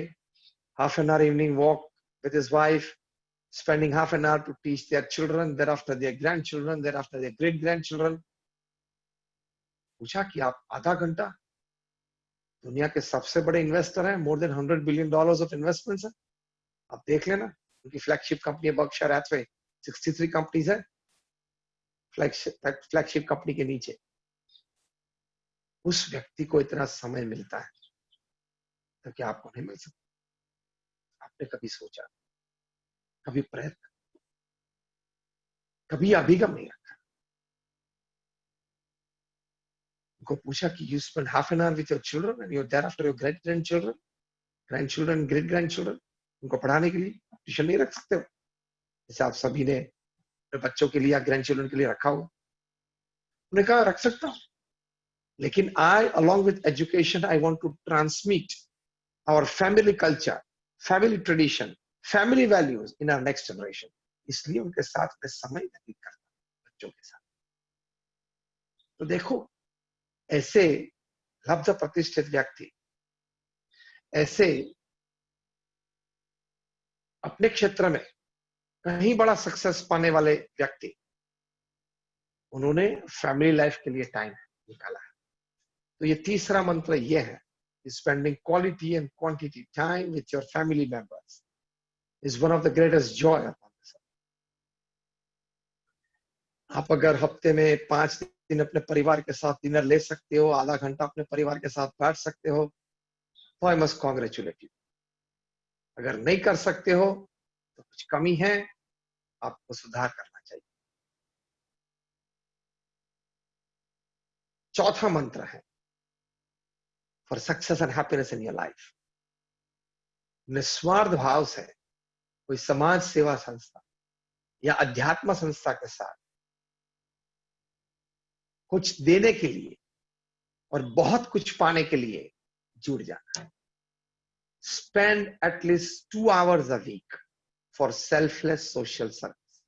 half an hour evening walk with his wife, spending half an hour to teach their children, thereafter their grandchildren, thereafter their great grandchildren. पूछा कि आप आधा घंटा, दुनिया के सबसे बड़े investor हैं, more than $100 billion of investments है। आप देख लेना, उनकी flagship company Berkshire Hathaway, 63 companies है फ्लैगशिप कंपनी के नीचे। उस व्यक्ति को इतना समय मिलता है तो क्या आपको नहीं मिल सकता? आपने कभी सोचा, कभी प्रयत्न, कभी अभिगम नहीं रखा? उनको पूछा कि you spend half an hour with your children and you're thereafter your great grandchildren, grandchildren, great grandchildren, उनको पढ़ाने के लिए ट्यूशन नहीं रख सकते हो जैसे आप सभी ने अपने बच्चों के लिए या ग्रैंडचिल्ड्रन के लिए रखा हो? उन्होंने कहा रख सकता हूं, लेकिन I along with education I want to transmit our family culture, family tradition, family values in our next generation. इसलिए उनके साथ मैं समय व्यतीत करता हूं, बच्चों के साथ। तो देखो, ऐसे लब्ध प्रतिष्ठित व्यक्ति, ऐसे अपने क्षेत्र में कहीं बड़ा सक्सेस पाने वाले व्यक्ति, उन्होंने फैमिली लाइफ के लिए टाइम निकाला है। तो ये तीसरा मंत्र ये है, spending quality and quantity time with your family members is one of the greatest joy upon this earth. आप अगर हफ्ते में 5 दिन अपने परिवार के साथ डिनर ले सकते हो, आधा घंटा अपने परिवार के साथ बैठ सकते हो, तो I must congratulate you. अगर नहीं कर सकते हो तो कुछ कमी है, आपको सुधार करना चाहिए। चौथा मंत्र है, for success and happiness in your life. निस्वार्थ भाव से कोई समाज सेवा संस्था या अध्यात्म संस्था के साथ कुछ देने के लिए और बहुत कुछ पाने के लिए जुड़ जाना है। Spend at least 2 hours a week for selfless social service.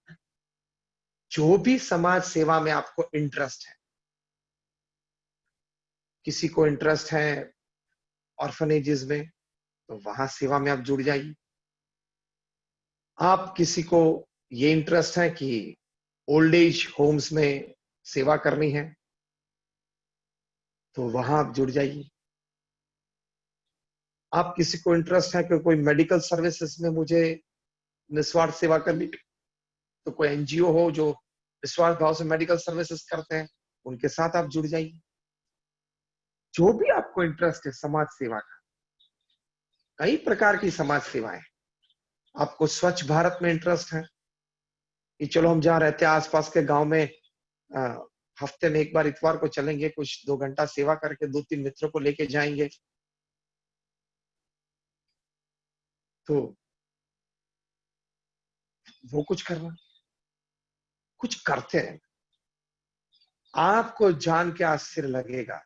जो भी समाज सेवा में आपको इंटरेस्ट है, किसी को इंटरेस्ट है ऑर्फनेजेस में, तो वहां सेवा में आप जुड़ जाइए। आप किसी को ये इंटरेस्ट है कि ओल्ड एज होम्स में सेवा करनी है, तो वहां आप जुड़ जाइए। आप किसी को इंटरेस्ट है कि कोई मेडिकल सर्विसेज में मुझे निस्वार्थ सेवा करनी, तो कोई एनजीओ हो जो निस्वार्थ भाव से मेडिकल सर्विसेज करते हैं, उनके साथ आप जुड़ जाइए। जो भी आपको इंटरेस्ट है समाज सेवा का, कई प्रकार की समाज सेवाएं, आपको स्वच्छ भारत में इंटरेस्ट है कि चलो हम जहाँ रहते हैं आसपास के गांव में हफ्ते में एक बार इतवार को चलेंगे, कुछ 2 घंटा सेवा करके 2-3 मित्रों को लेके जाएंगे, तो वो कुछ करना, कुछ करते हैं। आपको जान के आश्चर्य लगेगा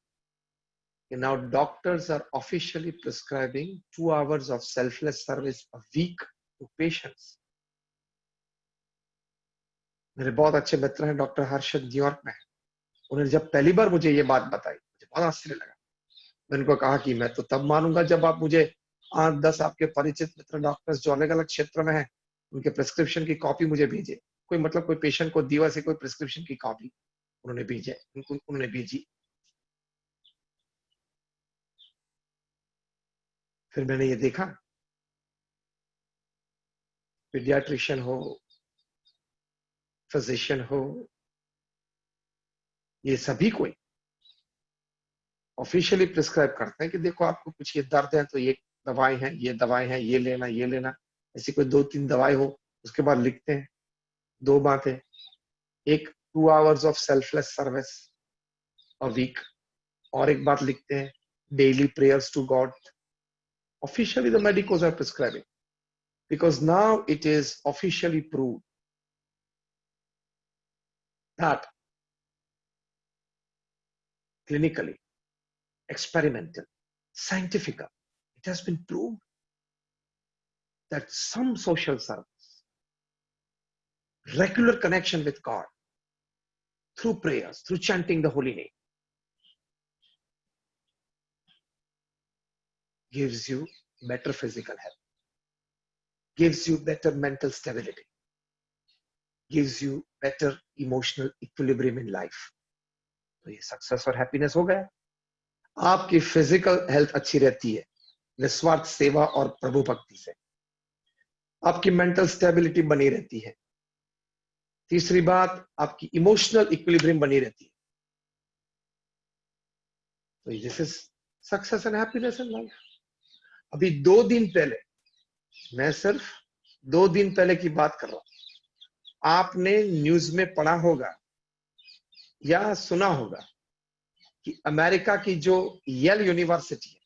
कि now doctors are officially prescribing 2 hours of selfless service a week to patients. मेरे बहुत अच्छे मित्र हैं, डॉक्टर हर्षद न्यूयॉर्क में है। उन्होंने जब पहली बार मुझे ये बात बताई, मुझे बहुत आश्चर्य लगा। मैंने उनको कहा कि मैं तो तब मानूंगा जब आप मुझे 8-10 आपके परिचित मित्र डॉक्टर्स जो अलग अलग क्षेत्र में हैं, उनके प्रिस्क्रिप्शन की कॉपी मुझे भेजे। कोई मतलब कोई पेशेंट को दिवा से कोई प्रिस्क्रिप्शन की कॉपी उन्होंने भेजे, उन्होंने भेजी। फिर मैंने ये देखा, पीडियाट्रिशियन हो, फिजिशियन हो, ये सभी कोई ऑफिशियली प्रिस्क्राइब करते हैं कि देखो आपको कुछ ये दर्द है तो ये दवाएं हैं, ये दवाएं हैं, ये लेना, ये लेना। ऐसी कोई 2-3 दवाएं हो, उसके बाद लिखते हैं 2 बातें, एक 2 hours of selfless service a week, और एक बात लिखते हैं daily prayers to God. Officially the medicos are prescribing because now it is officially proved that clinically, experimental, scientific, it has been proved that some social service, regular connection with God through prayers, through chanting the holy name, gives you better physical health, gives you better mental stability, gives you better emotional equilibrium in life. तो ये success और happiness हो गया। आपकी physical health अच्छी रहती है निस्वार्थ सेवा और प्रभु भक्ति से, आपकी मेंटल स्टेबिलिटी बनी रहती है। तीसरी बात, आपकी इमोशनल इक्विलिब्रियम बनी रहती है। तो this is success and happiness in life. अभी 2 दिन पहले, मैं सिर्फ 2 दिन पहले की बात कर रहा हूं, आपने न्यूज में पढ़ा होगा या सुना होगा कि अमेरिका की जो येल यूनिवर्सिटी है,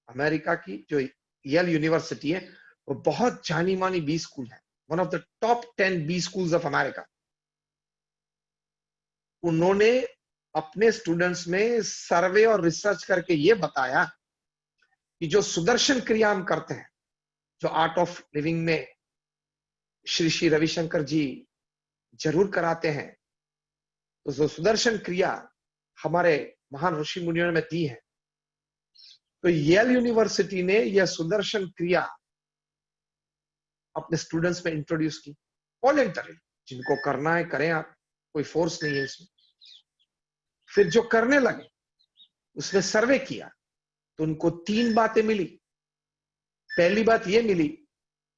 अमेरिका की जो येल यूनिवर्सिटी है, वो बहुत जानी मानी बी स्कूल है, one of the top 10 B schools of America. उन्होंने अपने स्टूडेंट्स में सर्वे और रिसर्च करके ये बताया कि जो सुदर्शन क्रिया हम करते हैं, जो आर्ट ऑफ लिविंग में श्री श्री रविशंकर जी जरूर कराते हैं, तो जो सुदर्शन क्रिया हमारे महान ऋषि मुनियों ने दी है, तो येल यूनिवर्सिटी ने यह सुदर्शन क्रिया अपने स्टूडेंट्स में इंट्रोड्यूस की वॉलेंटरी। जिनको करना है करें, आप, कोई फोर्स नहीं है इसमें। फिर जो करने लगे उसमें सर्वे किया तो उनको 3 बातें मिली। पहली बात ये मिली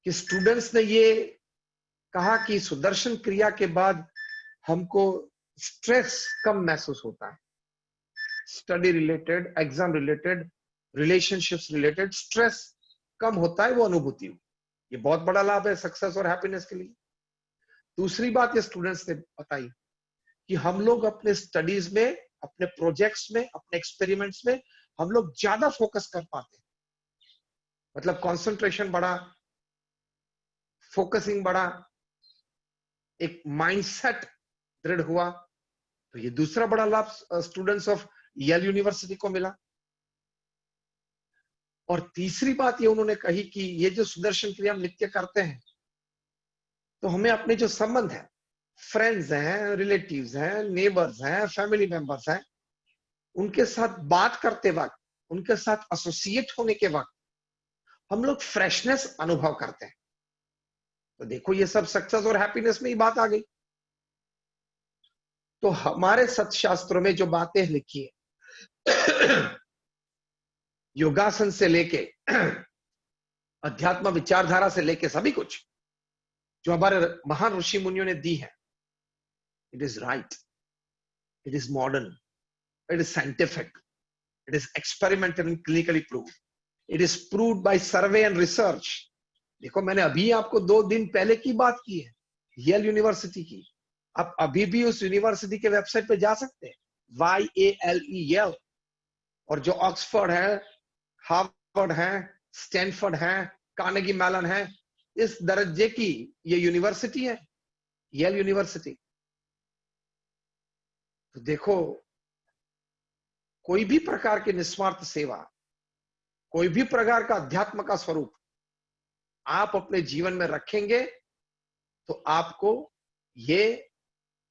कि स्टूडेंट्स ने ये कहा कि सुदर्शन क्रिया के बाद हमको स्ट्रेस कम महसूस होता है। Study related, exam related, relationships related stress कम होता है, वो अनुभूति हुई। ये बहुत बड़ा लाभ है सक्सेस और हैप्पीनेस के लिए। दूसरी बात ये स्टूडेंट्स ने बताई कि हम लोग अपने स्टडीज में, अपने प्रोजेक्ट्स में, अपने एक्सपेरिमेंट्स में हम लोग ज्यादा फोकस कर पाते हैं। मतलब कंसंट्रेशन बढ़ा, फोकसिंग बढ़ा, एक माइंडसेट दृढ़ हुआ। तो ये दूसरा बड़ा लाभ स्टूडेंट्स ऑफ येल यूनिवर्सिटी को मिला। और तीसरी बात ये उन्होंने कही कि ये जो सुदर्शन क्रिया हम नित्य करते हैं, तो हमें अपने जो संबंध है, फ्रेंड्स हैं, रिलेटिव्स हैं, नेबर्स हैं, फैमिली मेंबर्स हैं, उनके साथ बात करते वक्त, उनके साथ एसोसिएट होने के वक्त हम लोग फ्रेशनेस अनुभव करते हैं। तो देखो ये सब सक्सेस और हैप्पीनेस में ही बात आ गई। तो हमारे सत्शास्त्रों में जो बातें लिखी है, योगासन से लेके अध्यात्म विचारधारा से लेके सभी कुछ जो हमारे महान ऋषि मुनियों ने दी है, it is right, it is modern, it is scientific, it is experimental and clinically proved. It is proved by survey and research. देखो मैंने अभी आपको 2 दिन पहले की बात की है, येल यूनिवर्सिटी की। आप अभी भी उस यूनिवर्सिटी के वेबसाइट पे जा सकते हैं, YALE येल। और जो ऑक्सफोर्ड है, हार्वर्ड है, स्टैनफोर्ड है, कार्नेगी मेलन है, इस दर्जे की ये यूनिवर्सिटी है, येल यूनिवर्सिटी। तो देखो, कोई भी प्रकार की निस्वार्थ सेवा, कोई भी प्रकार का अध्यात्म का स्वरूप आप अपने जीवन में रखेंगे तो आपको ये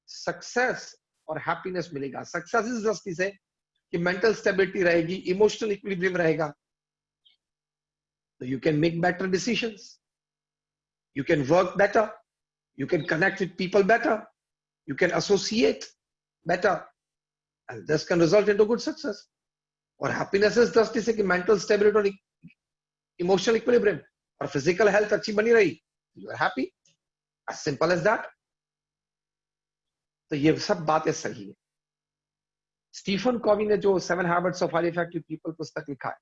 सक्सेस और हैप्पीनेस मिलेगा। सक्सेस इस दृष्टि से कि मेंटल स्टेबिलिटी रहेगी, इमोशनल इक्विलिब्रियम रहेगा, तो you can make better decisions, you can work better, you can connect with people better, you can associate better, and this can result into good success. और happiness is दृष्टि से कि mental stability और emotional equilibrium और physical health अच्छी बनी रही, you are happy, as simple as that. तो ये सब बातें सही है। स्टीफन कॉवी ने जो 7 Habits of Highly Effective People पुस्तक लिखा है,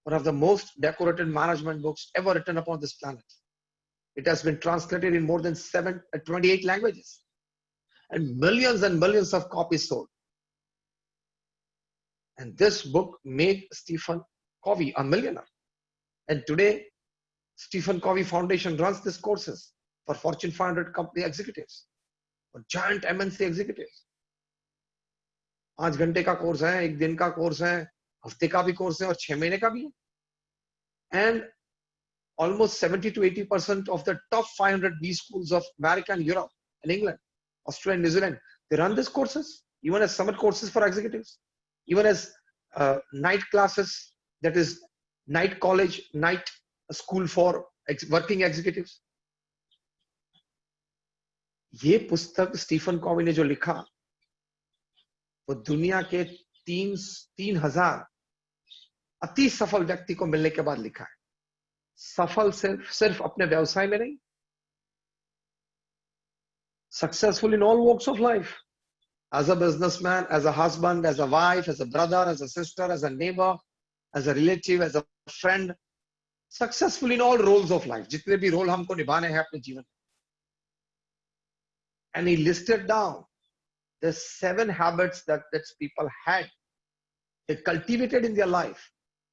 one of the most decorated management books ever written upon this planet. It has been translated in more than 28 languages and millions of copies sold. And this book made Stephen Covey a millionaire. And today, Stephen Covey Foundation runs these courses for Fortune 500 company executives, for giant MNC executives. 5 घंटे का course है, 1 दिन का course है, हफ्ते का भी course है और 6 महीने का भी है. And almost 70 to 80% of the top 500 B schools of America and Europe and England, Australia and New Zealand, they run these courses, even as summer courses for executives, even as night classes, that is night college, night school for working executives. ये पुस्तक Stephen Covey ने जो लिखा, वो दुनिया के 3,000 अति सफल व्यक्ति को मिलने के बाद लिखा है. सफल सिर्फ अपने व्यवसाय में नहीं, successful in all walks of life, as a businessman, as a husband, as a wife, as a brother, as a sister, as a neighbor, as a relative, as a friend, successful in all roles of life, जितने भी role हमको निभाने हैं अपने जीवन में. And he listed down the 7 habits that people had, they cultivated in their life.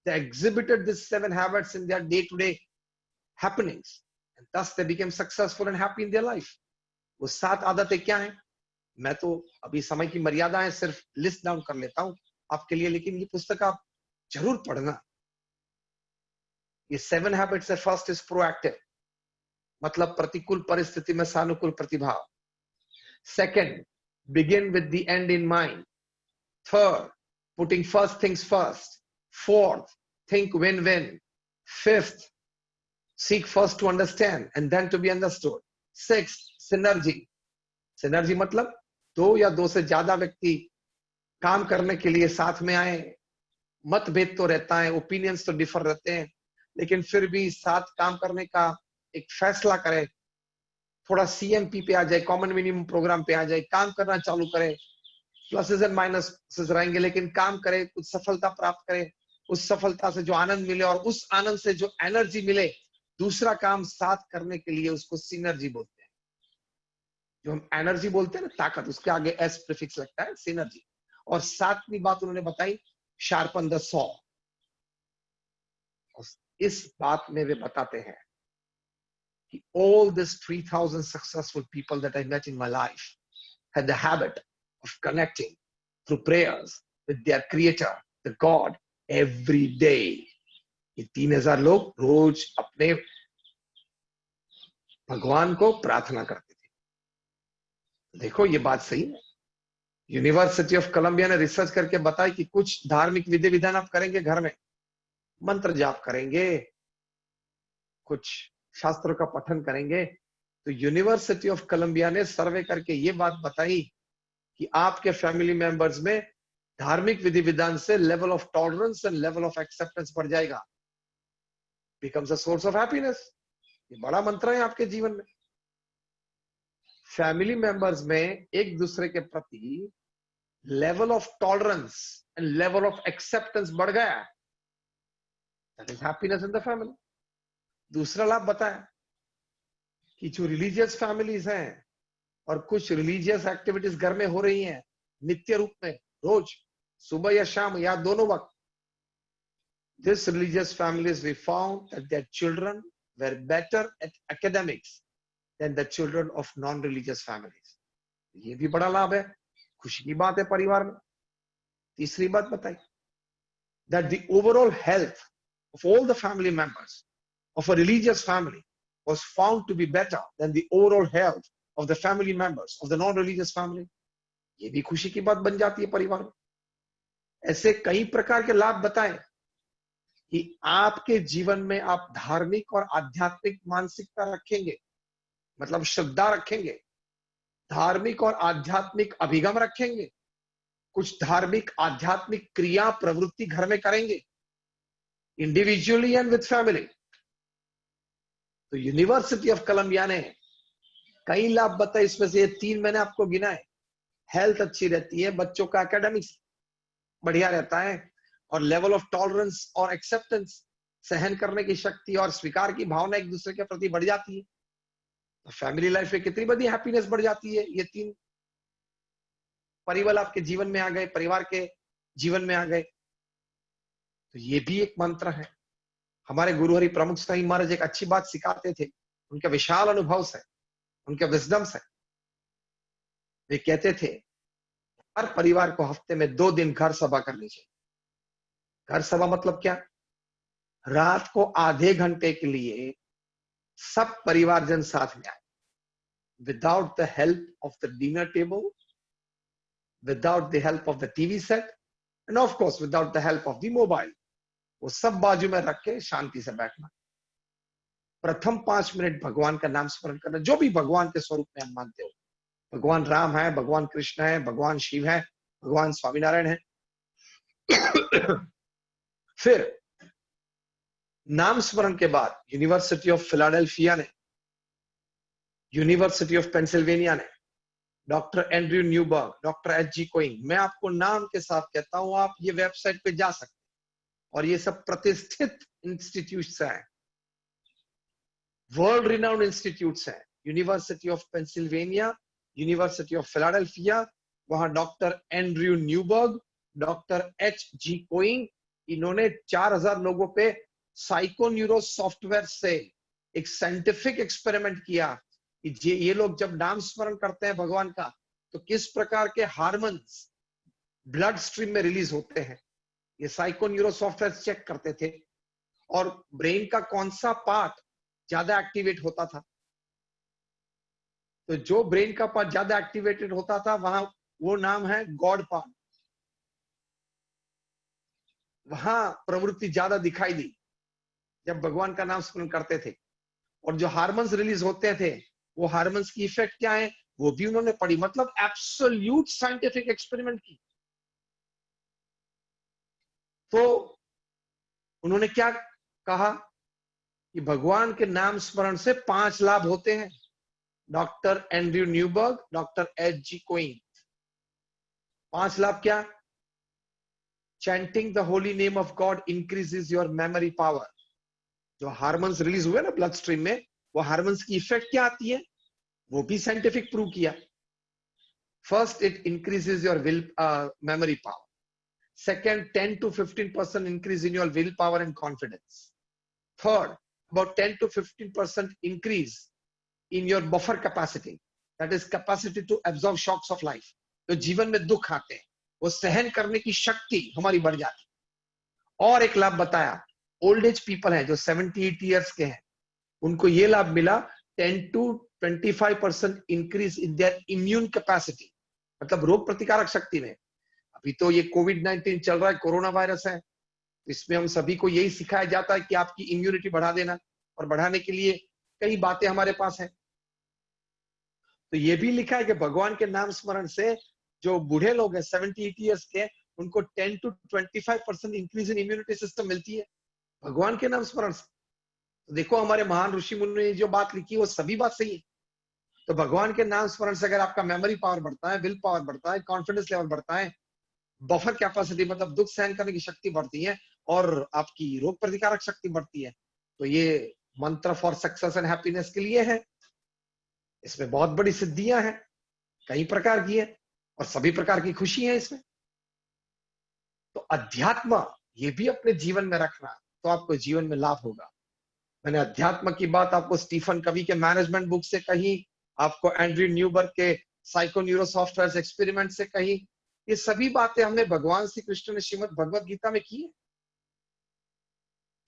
They exhibited these 7 habits in their day-to-day happenings, and thus they became successful and happy in their life. वो 7 आदतें क्या हैं? मैं तो अभी समय की मर्यादा है, सिर्फ लिस्ट डाउन कर लेता हूं आपके लिए, लेकिन ये पुस्तक आप जरूर पढ़ना. ये 7 हैबिट्स है. फर्स्ट इज प्रोएक्टिव, मतलब प्रतिकूल परिस्थिति में सानुकूल प्रतिभाव. Second, begin with the end in mind. Third, putting first things first. Fourth, think win-win. Fifth, seek first to understand and then to be understood. Sixth, synergy. Synergy मतलब 2 या 2 से ज्यादा व्यक्ति काम करने के लिए साथ में आए. मतभेद तो रहता है, ओपिनियंस तो डिफर रहते हैं, लेकिन फिर भी साथ काम करने का एक फैसला करें. थोड़ा CMP पे आ जाए, कॉमन मिनिमम प्रोग्राम पे आ जाए, काम करना चालू करें. प्लसेस एंड माइनसेस रहेंगे, लेकिन काम करें, कुछ सफलता प्राप्त करें. उस सफलता से जो आनंद मिले और उस आनंद से जो एनर्जी मिले दूसरा काम साथ करने के लिए, उसको सिनर्जी बोलते हैं. जो हम एनर्जी बोलते हैं ना, ताकत, उसके आगे एस प्रीफिक्स लगता है, सिनर्जी. और 7वीं बात उन्होंने बताई, शार्पन द सॉ. इस बात में वे बताते हैं कि all these 3,000 successful people that I met in my life had the habit of connecting through prayers with their creator, the God, every day. ये 3,000 लोग रोज अपने भगवान को प्रार्थना करते थे. देखो ये बात सही है. यूनिवर्सिटी ऑफ कोलंबिया ने रिसर्च करके बताया कि कुछ धार्मिक विधि विधान आप करेंगे घर में, मंत्र जाप करेंगे, कुछ शास्त्रों का पठन करेंगे, तो यूनिवर्सिटी ऑफ कोलंबिया ने सर्वे करके ये बात बताई कि आपके फैमिली मेंबर्स में धार्मिक विधि विधान से level of tolerance and level of acceptance बढ़ जाएगा. Becomes a source of happiness. ये बड़ा मंत्र है आपके जीवन में. फैमिली मेंबर्स में एक दूसरे के प्रति level of tolerance and level of acceptance बढ़ गया, That is happiness in the family. दूसरा लाभ बताया कि जो रिलीजियस फैमिलीज हैं और कुछ रिलीजियस एक्टिविटीज घर में हो रही हैं नित्य रूप में, रोज सुबह या शाम या दोनों वक्त, this religious families we found that their children were better at academics than the children of non-religious families. ये भी बड़ा लाभ है, खुशी की बात है परिवार में. तीसरी बात बताई that the overall health of all the family members of a religious family was found to be better than the overall health of the family members of the non-religious family. ये भी खुशी की बात बन जाती है परिवार में. ऐसे कई प्रकार के लाभ बताए कि आपके जीवन में आप धार्मिक और आध्यात्मिक मानसिकता रखेंगे, मतलब श्रद्धा रखेंगे, धार्मिक और आध्यात्मिक अभिगम रखेंगे, कुछ धार्मिक आध्यात्मिक क्रिया प्रवृत्ति घर में करेंगे, इंडिविजुअली एंड विद फैमिली. तो यूनिवर्सिटी ऑफ कोलंबिया ने कई लाभ बताए, इसमें से ये 3 मैंने आपको गिनाए. हेल्थ अच्छी रहती है, बच्चों का एकेडमिक्स बढ़िया रहता है, और लेवल ऑफ टॉलरेंस और एक्सेप्टेंस, सहन करने की शक्ति और स्वीकार की भावना एक दूसरे के प्रति बढ़ जाती है. तो फैमिली लाइफ में कितनी बड़ी हैप्पीनेस बढ़ जाती है. ये 3 परिबल आपके जीवन में आ गए, परिवार के जीवन में आ गए. तो ये भी एक मंत्र है. हमारे गुरु हरि प्रमुख स्वामी महाराज एक अच्छी बात सिखाते थे, उनका विशाल अनुभव से, उनके विजडम से. वे कहते थे हर परिवार को हफ्ते में 2 दिन घर सभा करनी चाहिए. घर सभा मतलब क्या? रात को आधे घंटे के लिए सब परिवारजन साथ में आए, without the help of the dinner table, without the help of the TV set, end of course without the help of the mobile. वो सब बाजू में रख के शांति से बैठना. प्रथम 5 मिनट भगवान का नाम स्मरण करना, जो भी भगवान के स्वरूप में हम मानते हो. भगवान राम है, भगवान कृष्ण है, भगवान शिव है, भगवान स्वामीनारायण है. फिर नाम स्मरण के बाद यूनिवर्सिटी ऑफ फिलाडेल्फिया ने, यूनिवर्सिटी ऑफ पेंसिल्वेनिया ने, doctor Andrew Newberg, doctor H G. Koenig, मैं आपको नाम के साथ कहता हूं, आप ये वेबसाइट पे जा सकते हैं, और ये सब प्रतिष्ठित इंस्टीट्यूट्स हैं, वर्ल्ड रिनाउंड इंस्टीट्यूट्स हैं. University of Pennsylvania, University of Philadelphia, वहां doctor Andrew Newberg, doctor H G. Koenig, इन्होंने 4000 लोगों पे साइकोन्यूरो सॉफ्टवेयर से एक साइंटिफिक एक्सपेरिमेंट किया कि ये लोग जब नाम स्मरण करते हैं भगवान का, तो किस प्रकार के हार्मोन्स ब्लड स्ट्रीम में रिलीज होते हैं. ये साइकोन्यूरो सॉफ्टवेयर चेक करते थे, और ब्रेन का कौन सा पार्ट ज्यादा एक्टिवेट होता था. तो जो ब्रेन का पार्ट ज्यादा एक्टिवेटेड होता था, वहां वो नाम है गॉड पार्ट, वहां प्रवृत्ति ज्यादा दिखाई दी जब भगवान का नाम स्मरण करते थे. और जो हार्मोन्स रिलीज होते थे, वो हार्मोन्स की इफेक्ट क्या है वो भी उन्होंने पढ़ी. मतलब एब्सोल्यूट साइंटिफिक एक्सपेरिमेंट की. तो उन्होंने क्या कहा कि भगवान के नाम स्मरण से 5 लाभ होते हैं. Doctor Andrew Newberg, doctor H G. Koenig, 5 लाभ क्या? Chanting the holy name of God increases your memory power. जो हार्मोन्स रिलीज हुए ना ब्लड स्ट्रीम में, वो हार्मोन्स की इफेक्ट क्या आती है वो भी साइंटिफिक प्रूव किया. First, it increases your will memory power. Second, 10 to 15% increase in your willpower and confidence. Third, about 10 to 15% increase in your buffer capacity. That is capacity to absorb shocks of life. जो जीवन में दुख आते हैं, वो सहन करने की शक्ति हमारी बढ़ जाती है. और एक लाभ बताया, ओल्ड एज पीपल हैं जो 78 ईयर्स के हैं, उनको ये लाभ मिला 10 to 25% increase in their immune capacity. मतलब रोग प्रतिकारक शक्ति में. अभी तो ये कोविड-19 चल रहा है, कोरोना वायरस है, इसमें हम सभी को यही सिखाया जाता है कि आपकी इम्यूनिटी बढ़ा देना, और बढ़ाने के लिए कई बातें हमारे पास है. तो ये भी लिखा है कि भगवान के नाम स्मरण से जो बूढ़े लोग हैं 78 ईयर्स के, उनको 10 to 25% increase in immunity system मिलती है भगवान के नाम स्मरण से. तो देखो हमारे महान ऋषि मुनि ने जो बात लिखी वो सभी बात सही है. तो भगवान के नाम स्मरण से अगर आपका मेमोरी पावर बढ़ता है, विल पावर बढ़ता है, कॉन्फिडेंस लेवल बढ़ता है, बफर कैपेसिटी मतलब दुख सहन करने की शक्ति बढ़ती है, और आपकी रोग प्रतिकारक शक्ति बढ़ती है। तो ये मंत्र फॉर सक्सेस एंड हैप्पीनेस के लिए है। इसमें बहुत बड़ी सिद्धियां हैं, कई प्रकार की है और सभी प्रकार की खुशी है इसमें। तो अध्यात्म ये भी अपने जीवन में रखना, तो आपको जीवन में लाभ होगा। मैंने अध्यात्म की बात आपको स्टीफन कवी के मैनेजमेंट बुक से कही, आपको एंड्रयू न्यूबर्ग के साइको न्यूरो सॉफ्टवेयर एक्सपेरिमेंट से कही। ये सभी बातें हमने भगवान श्री कृष्ण ने श्रीमद् भगवत गीता में की है।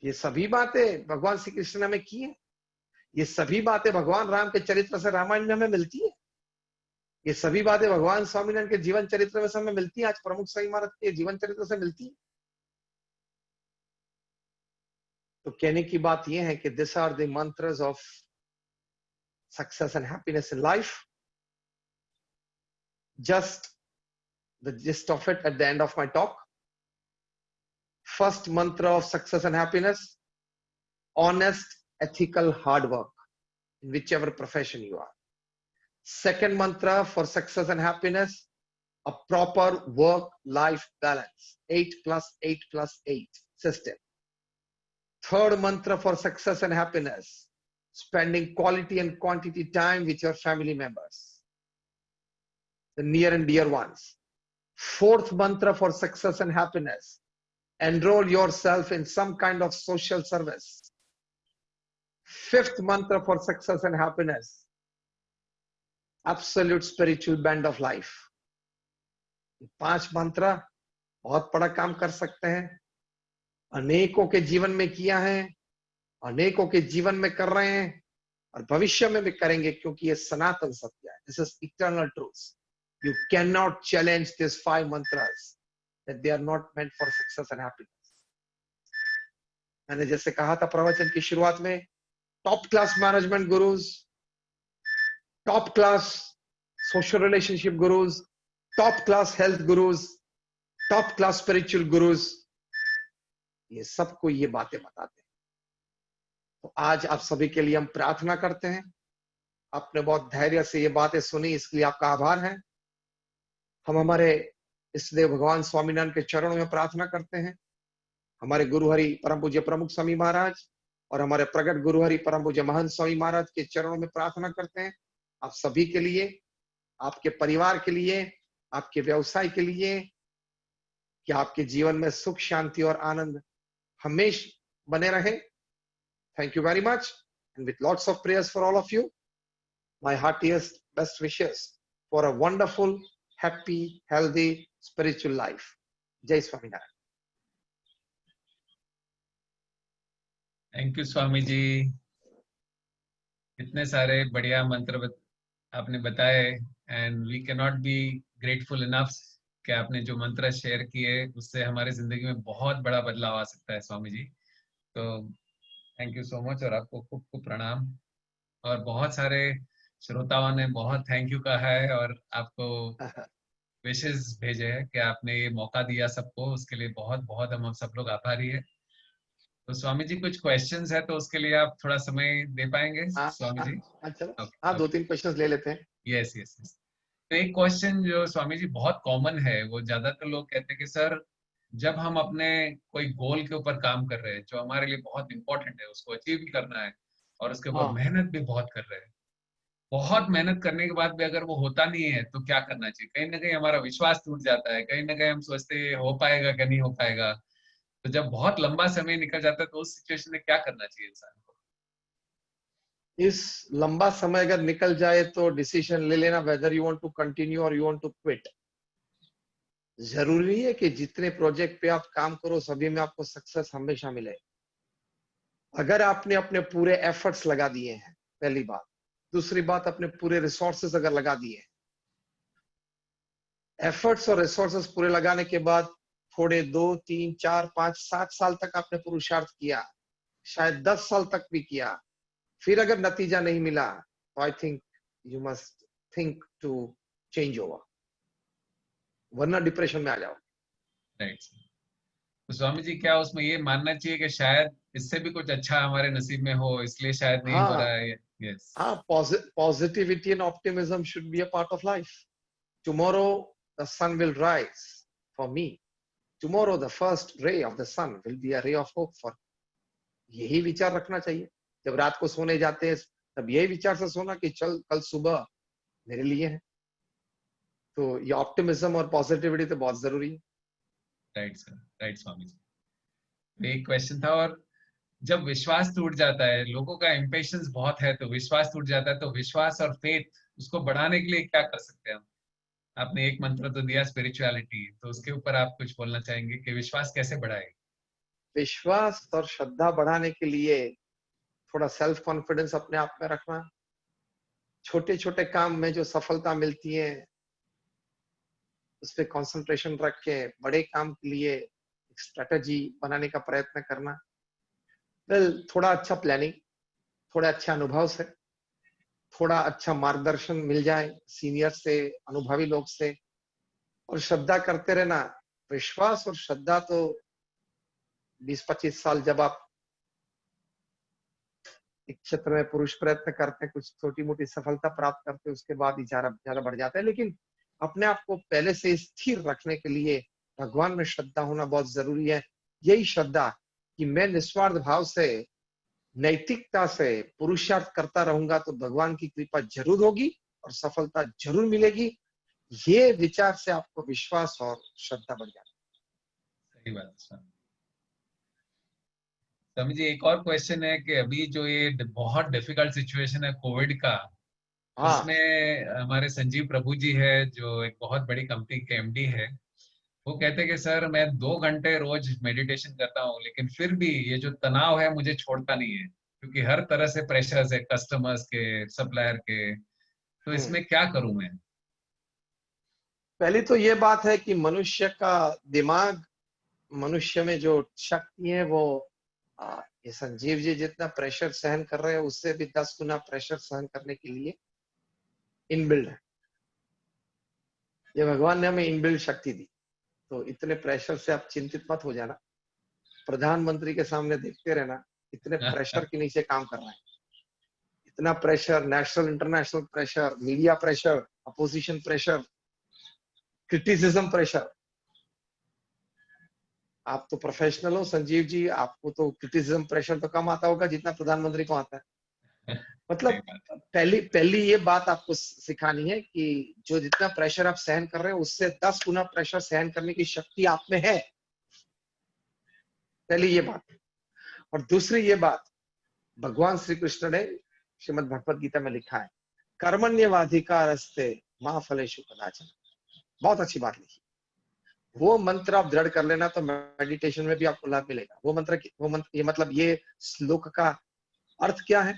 ये सभी बातें भगवान श्री कृष्ण ने हमें की है। ये सभी बातें भगवान राम के चरित्र से रामायण में हमें मिलती है। ये सभी बातें भगवान स्वामीनारायण के जीवन चरित्र में से हमें मिलती है, आज प्रमुख स्वामी महाराज के जीवन चरित्र से मिलती है। तो कहने की बात यह है कि this are the mantras of success and happiness in life. Just the gist of it at the end of my talk. First mantra of success and happiness, honest, ethical, hard work in whichever profession you are. Second mantra for success and happiness, a proper work-life balance, 8+8+8 system. Third mantra for success and happiness, spending quality and quantity time with your family members, the near and dear ones. Fourth mantra for success and happiness, enroll yourself in some kind of social service. Fifth mantra for success and happiness, absolute spiritual bend of life. 5 मंत्र बहुत बड़ा काम कर सकते हैं, अनेकों के जीवन में किया है, अनेकों के जीवन में कर रहे हैं और भविष्य में भी करेंगे, क्योंकि ये सनातन सत्य है। This is eternal truth. You cannot challenge these 5 mantras that they are not meant for success and happiness. मैंने जैसे कहा था प्रवचन की शुरुआत में, top class management gurus, top class social relationship gurus, top class health gurus, top class spiritual gurus, ये सबको ये बातें बताते हैं। तो आज आप सभी के लिए हम प्रार्थना करते हैं। आपने बहुत धैर्य से ये बातें सुनी, इसके लिए आपका आभार है। हम हमारे इष्टदेव भगवान स्वामीनारायण के चरणों में प्रार्थना करते हैं। हमारे गुरु हरि परम पूज्य प्रमुख स्वामी महाराज और हमारे प्रगट गुरु हरि परम पूज्य महंत स्वामी महाराज के चरणों में प्रार्थना करते हैं, आप सभी के लिए, आपके परिवार के लिए, आपके व्यवसाय के लिए, कि आपके जीवन में सुख, शांति और आनंद हमेशा बने रहे। Thank you very much, and with lots of prayers for all of you, my heartiest best wishes for a wonderful, happy, healthy spiritual life. जय स्वामीनारायण। थैंक यू स्वामी जी, इतने सारे बढ़िया मंत्र आपने बताए, and we can not be grateful enough कि आपने जो मंत्र शेयर किए उससे हमारे जिंदगी में बहुत बड़ा बदलाव आ सकता है स्वामी जी। तो थैंक यू सो मच, और आपको खूब खूब प्रणाम। और बहुत सारे श्रोताओं ने बहुत थैंक यू कहा है और आपको विशेष भेजे हैं कि आपने ये मौका दिया सबको, उसके लिए बहुत बहुत हम सब लोग आभारी है। तो स्वामी जी कुछ क्वेश्चंस है, तो उसके लिए आप थोड़ा समय दे पाएंगे स्वामी जी? चलो, हाँ, 2-3 क्वेश्चंस ले लेते हैं। Yes yes yes. तो एक क्वेश्चन जो स्वामी जी बहुत कॉमन है, वो ज्यादातर लोग कहते हैं कि सर, जब हम अपने कोई गोल के ऊपर काम कर रहे हैं जो हमारे लिए बहुत इंपॉर्टेंट है, उसको अचीव भी करना है और उसके ऊपर हाँ, मेहनत भी बहुत कर रहे हैं, बहुत मेहनत करने के बाद भी अगर वो होता नहीं है तो क्या करना चाहिए? कहीं ना कहीं हमारा विश्वास टूट जाता है, कहीं ना कहीं हम सोचते हैं हो पाएगा कि नहीं हो पाएगा। तो जब बहुत लंबा समय निकल जाता है तो उस सिचुएशन में क्या करना चाहिए इंसान को? इस लंबा समय अगर निकल जाए तो डिसीजन ले लेना, whether you want to continue और यू वांट टू क्विट। जरूरी है कि जितने प्रोजेक्ट पे आप काम करो सभी में आपको सक्सेस हमेशा मिले। अगर आपने अपने पूरे एफर्ट्स लगा दिए हैं, पहली बात। दूसरी बात, अपने पूरे रिसोर्सेस अगर लगा दिए हैं, एफर्ट्स और रिसोर्सेस पूरे लगाने के बाद थोड़े 2, 3, 4, 5, 7 साल तक आपने पुरुषार्थ किया, शायद 10 साल तक भी किया, फिर अगर नतीजा नहीं मिला तो I think you must think to change over, वरना डिप्रेशन में आ जाओ। राइट। तो स्वामी जी क्या उसमें ये मानना चाहिए कि शायद इससे भी कुछ अच्छा हमारे नसीब में हो, इसलिए शायद नहीं हो रहा हाँ, है? यस। हाँ, positivity and optimism should be a part of life. Tomorrow the sun will rise for me, tomorrow the first ray of the sun will be a ray of hope for. यही विचार रखना चाहिए जब रात को सोने जाते हैं, तब यही विचार से सोना कि चल कल सुबह मेरे लिए है। तो ये ऑप्टिमिज्म और पॉजिटिविटी तो बहुत जरूरी है। Right sir, right Swami ji. एक क्वेश्चन था, और जब विश्वास टूट जाता है, लोगों का इम्पेशंस बहुत है, तो विश्वास टूट जाता है, तो विश्वास और फेथ उसको बढ़ाने के लिए क्या कर सकते हैं हम? आपने एक मंत्र तो दिया स्पिरिचुअलिटी, तो उसके ऊपर आप कुछ बोलना चाहेंगे कि विश्वास कैसे बढ़ाए? विश्वास और श्रद्धा बढ़ाने के लिए थोड़ा सेल्फ कॉन्फिडेंस अपने आप में रखना, छोटे छोटे काम में जो सफलता मिलती है उस पर कॉन्सेंट्रेशन रख के बड़े काम के लिए एक स्ट्रेटेजी बनाने का प्रयत्न करना। थोड़ा अच्छा प्लानिंग, थोड़ा अच्छा अनुभव से, थोड़ा अच्छा मार्गदर्शन मिल जाए सीनियर से, अनुभवी लोग से, और श्रद्धा करते रहना। विश्वास और श्रद्धा तो 20-25 साल जब आप एक क्षेत्र में पुरुष प्रयत्न करते हैं, कुछ छोटी मोटी सफलता प्राप्त करते हैं, उसके बाद ही ज्यादा बढ़ जाता है। लेकिन अपने आप को पहले से स्थिर रखने के लिए भगवान में श्रद्धा होना बहुत जरूरी है। यही श्रद्धा कि मैं निस्वार्थ भाव से, नैतिकता से पुरुषार्थ करता रहूंगा तो भगवान की कृपा जरूर होगी और सफलता जरूर मिलेगी। ये विचार से आपको विश्वास और श्रद्धा बढ़ जाती है। सही बात है स्वामी जी। एक और क्वेश्चन है कि अभी जो ये बहुत डिफिकल्ट सिचुएशन है कोविड का, हाँ, उसमें हमारे संजीव प्रभु जी है, जो एक बहुत बड़ी कंपनी के एमडी है, वो कहते हैं कि सर मैं 2 घंटे रोज मेडिटेशन करता हूँ, लेकिन फिर भी ये जो तनाव है मुझे छोड़ता नहीं है, क्योंकि हर तरह से प्रेशर्स है, कस्टमर्स के, सप्लायर के। तो इसमें क्या करूं मैं? पहली तो ये बात है कि मनुष्य का दिमाग, मनुष्य में जो शक्ति है वो ये संजीव जी जितना प्रेशर सहन कर रहे हैं उससे भी 10 गुना प्रेशर सहन करने के लिए इनबिल्ड है। ये भगवान ने हमें इनबिल्ड शक्ति दी, तो इतने प्रेशर से आप चिंतित मत हो जाना। प्रधानमंत्री के सामने देखते रहना, इतने प्रेशर के नीचे काम कर रहे हैं। इतना pressure, national international pressure, media pressure, opposition pressure, criticism pressure. आप तो प्रोफेशनल हो संजीव जी, आपको तो क्रिटिसिज्म प्रेशर तो कम आता होगा जितना प्रधानमंत्री को आता है। सही मतलब बात। पहली ये बात आपको सिखानी है कि जो जितना प्रेशर आप सहन कर रहे हैं उससे 10 गुना प्रेशर सहन करने की शक्ति आप में है। पहली ये बात। और दूसरी ये बात, भगवान श्री कृष्ण ने श्रीमद् भगवत गीता में लिखा है, कर्मण्यवाधिकारस्ते मा फलेषु कदाचन। बहुत अच्छी बात लिखी। वो मंत्र आप दृढ़ कर लेना तो मेडिटेशन में भी आपको लाभ मिलेगा। वो मंत्र ये मतलब ये श्लोक का अर्थ क्या है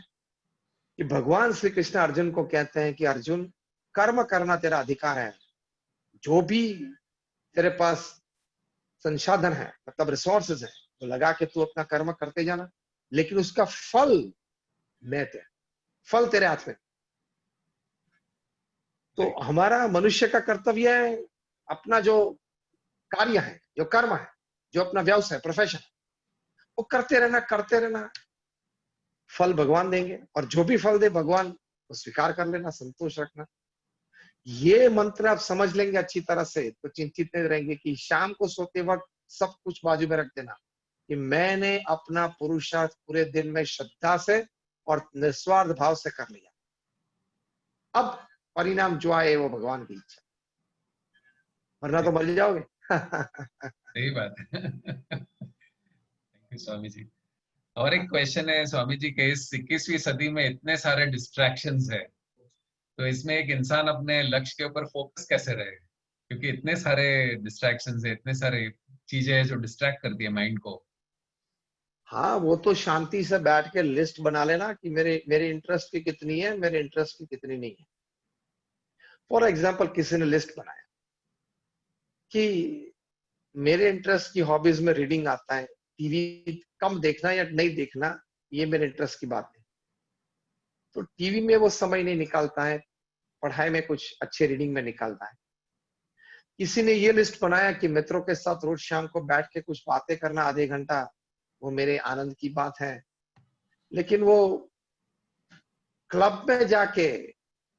कि भगवान श्री कृष्ण अर्जुन को कहते हैं कि अर्जुन, कर्म करना तेरा अधिकार है। जो भी तेरे पास संसाधन है, मतलब रिसोर्सेज है, तो लगा के तू अपना कर्म करते जाना, लेकिन उसका फल फल तेरे हाथ में। तो हमारा मनुष्य का कर्तव्य है अपना जो कार्य है, जो कर्म है, जो अपना व्यवसाय, प्रोफेशन, वो करते रहना। फल भगवान देंगे, और जो भी फल दे भगवान को स्वीकार कर लेना, संतोष रखना। ये मंत्र आप समझ लेंगे अच्छी तरह से तो चिंतित नहीं रहेंगे कि शाम को सोते वक्त सब कुछ बाजू में रख देना कि मैंने अपना पुरुषार्थ पूरे दिन में श्रद्धा से और निस्वार्थ भाव से कर लिया। अब परिणाम जो आए वो भगवान की इच्छा, वरना तो मर जाओगे। सही बात है। Thank you Swami ji. और एक क्वेश्चन है स्वामी जी के, इस 21वीं सदी में इतने सारे डिस्ट्रैक्शंस है, तो इसमें एक इंसान अपने लक्ष्य के ऊपर फोकस कैसे रहे? क्योंकि इतने सारे डिस्ट्रैक्शंस है, इतने सारे चीजें हैं जो डिस्ट्रैक्ट करती है माइंड को। हाँ, वो तो शांति से बैठ के लिस्ट बना लेना कि मेरे इंटरेस्ट की कितनी है, मेरे इंटरेस्ट की कितनी नहीं है। फॉर एग्जाम्पल, किसी ने लिस्ट बनाया कि मेरे इंटरेस्ट की हॉबीज में रीडिंग आता है, टीवी कम देखना या नहीं देखना ये मेरे इंटरेस्ट की बात है, तो टीवी में वो समय नहीं निकालता है, पढ़ाई में कुछ अच्छे रीडिंग में निकालता है। किसी ने ये लिस्ट बनाया कि मित्रों के साथ रोज शाम को बैठ के कुछ बातें करना आधे घंटा, वो मेरे आनंद की बात है, लेकिन वो क्लब में जाके,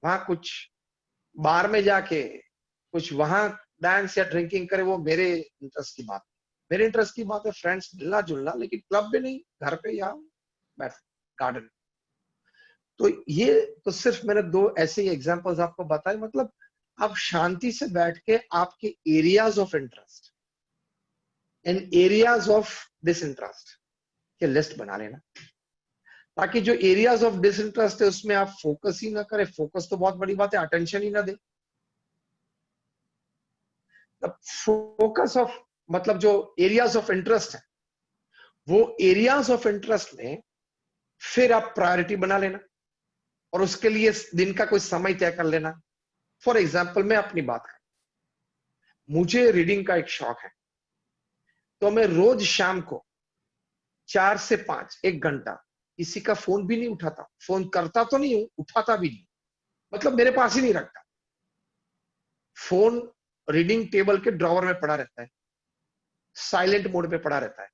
वहां कुछ बार में जाके कुछ वहां डांस या ड्रिंकिंग करे, वो मेरे इंटरेस्ट की बात। मेरे इंटरेस्ट की बात है फ्रेंड्स मिलना जुलना, लेकिन क्लब में नहीं, घर पे या बैठ गार्डन। तो ये तो सिर्फ मैंने 2 ऐसे ही एग्जांपल्स आपको बताए। मतलब आप शांति से बैठ के आपके areas of interest and areas of disinterest के लिस्ट बना लेना, ताकि जो एरियाज ऑफ डिसइंटरेस्ट है उसमें आप फोकस ही ना करें। फोकस तो बहुत बड़ी बात है, अटेंशन ही ना दे। फोकस ऑफ मतलब जो एरियाज ऑफ इंटरेस्ट है, वो एरियाज ऑफ इंटरेस्ट में फिर आप प्रायोरिटी बना लेना और उसके लिए दिन का कोई समय तय कर लेना। फॉर एग्जाम्पल मैं अपनी बात करूं, मुझे रीडिंग का एक शौक है, तो मैं रोज शाम को 4 से 5 1 घंटा किसी का फोन भी नहीं उठाता। फोन करता तो नहीं हूं, उठाता भी नहीं, मतलब मेरे पास ही नहीं रखता। फोन रीडिंग टेबल के ड्रॉवर में पड़ा रहता है, साइलेंट मोड पे पड़ा रहता है।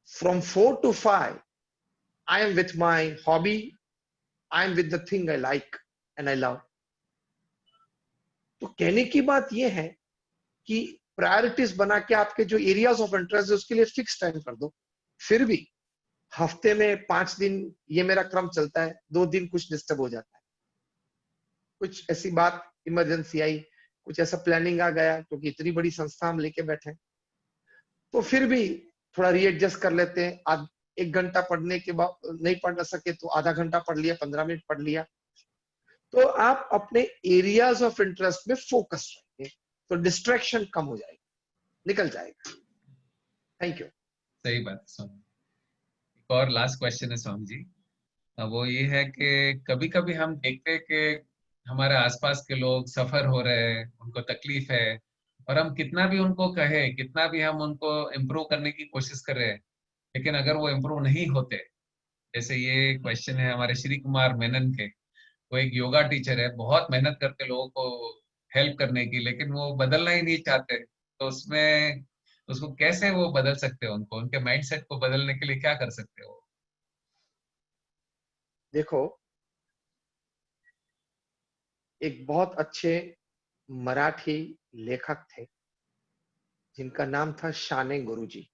From 4 to 5 I am with my hobby, I am with the thing I like and I love. तो कहने की बात यह है कि प्रायोरिटीज बना के आपके जो एरियाज ऑफ इंटरेस्ट है उसके लिए फिक्स टाइम कर दो। फिर भी हफ्ते में 5 दिन ये मेरा क्रम चलता है, 2 दिन कुछ डिस्टर्ब हो जाता है, कुछ ऐसी बात इमरजेंसी आई, कुछ ऐसा प्लानिंग आ गया, क्योंकि इतनी बड़ी संस्था हम लेके बैठे, तो फिर भी थोड़ा रीएडजस्ट कर लेते हैं। आज 1 घंटा पढ़ने के बाद नहीं पढ़ सके तो आधा घंटा पढ़ लिया, 15 मिनट पढ़ लिया। तो आप अपने एरियाज ऑफ इंटरेस्ट में फोकस रखें, तो डिस्ट्रैक्शन कम हो जाएगी, निकल जाएगा। Thank you. सही बात स्वामी। एक और लास्ट क्वेश्चन है स्वामी जी, वो ये है कि कभी कभी हम देखते हैं कि हमारे आसपास के लोग सफर हो रहे हैं, उनको तकलीफ है, और हम कितना भी उनको कहे, कितना भी हम उनको इम्प्रूव करने की कोशिश कर रहे हैं, लेकिन अगर वो इम्प्रूव नहीं होते, जैसे ये क्वेश्चन है हमारे श्री कुमार मेनन के। वो एक योगा टीचर है, बहुत मेहनत करते लोगों को हेल्प करने की, लेकिन वो बदलना ही नहीं चाहते। तो उसमें उसको कैसे वो बदल सकते हो, उनको उनके माइंडसेट को बदलने के लिए क्या कर सकते हो? देखो, एक बहुत अच्छे मराठी लेखक थे जिनका नाम था शाने गुरुजी।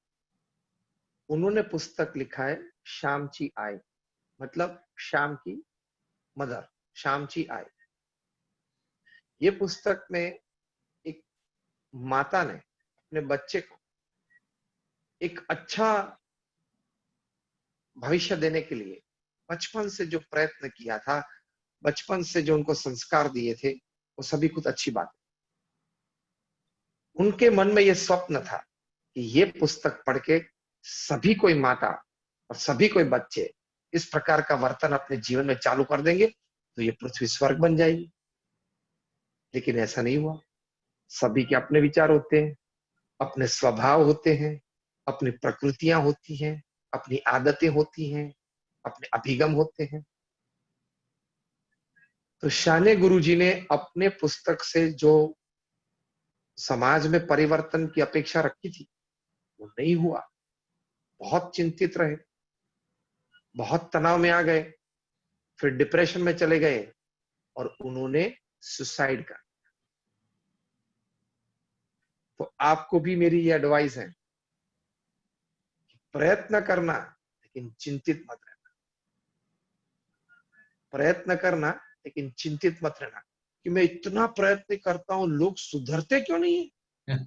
उन्होंने पुस्तक लिखा है श्यामची आई, मतलब श्याम की मदर, श्यामची आई। ये पुस्तक में एक माता ने अपने बच्चे को एक अच्छा भविष्य देने के लिए बचपन से जो प्रयत्न किया था, बचपन से जो उनको संस्कार दिए थे, वो सभी कुछ अच्छी बात है। उनके मन में यह स्वप्न था कि ये पुस्तक पढ़ के सभी कोई माता और सभी कोई बच्चे इस प्रकार का वर्तन अपने जीवन में चालू कर देंगे तो ये पृथ्वी स्वर्ग बन जाएगी। लेकिन ऐसा नहीं हुआ। सभी के अपने विचार होते हैं, अपने स्वभाव होते हैं, अपनी प्रकृतियां होती हैं, अपनी आदतें होती हैं, अपने अभिगम होते हैं। तो शाने गुरुजी ने अपने पुस्तक से जो समाज में परिवर्तन की अपेक्षा रखी थी वो नहीं हुआ। बहुत चिंतित रहे, बहुत तनाव में आ गए, फिर डिप्रेशन में चले गए और उन्होंने सुसाइड कर। तो आपको भी मेरी ये एडवाइस है, प्रयत्न करना लेकिन चिंतित मत रहना। प्रयत्न करना लेकिन चिंतित मत रहना कि मैं इतना प्रयत्न करता हूं, लोग सुधरते क्यों नहीं है।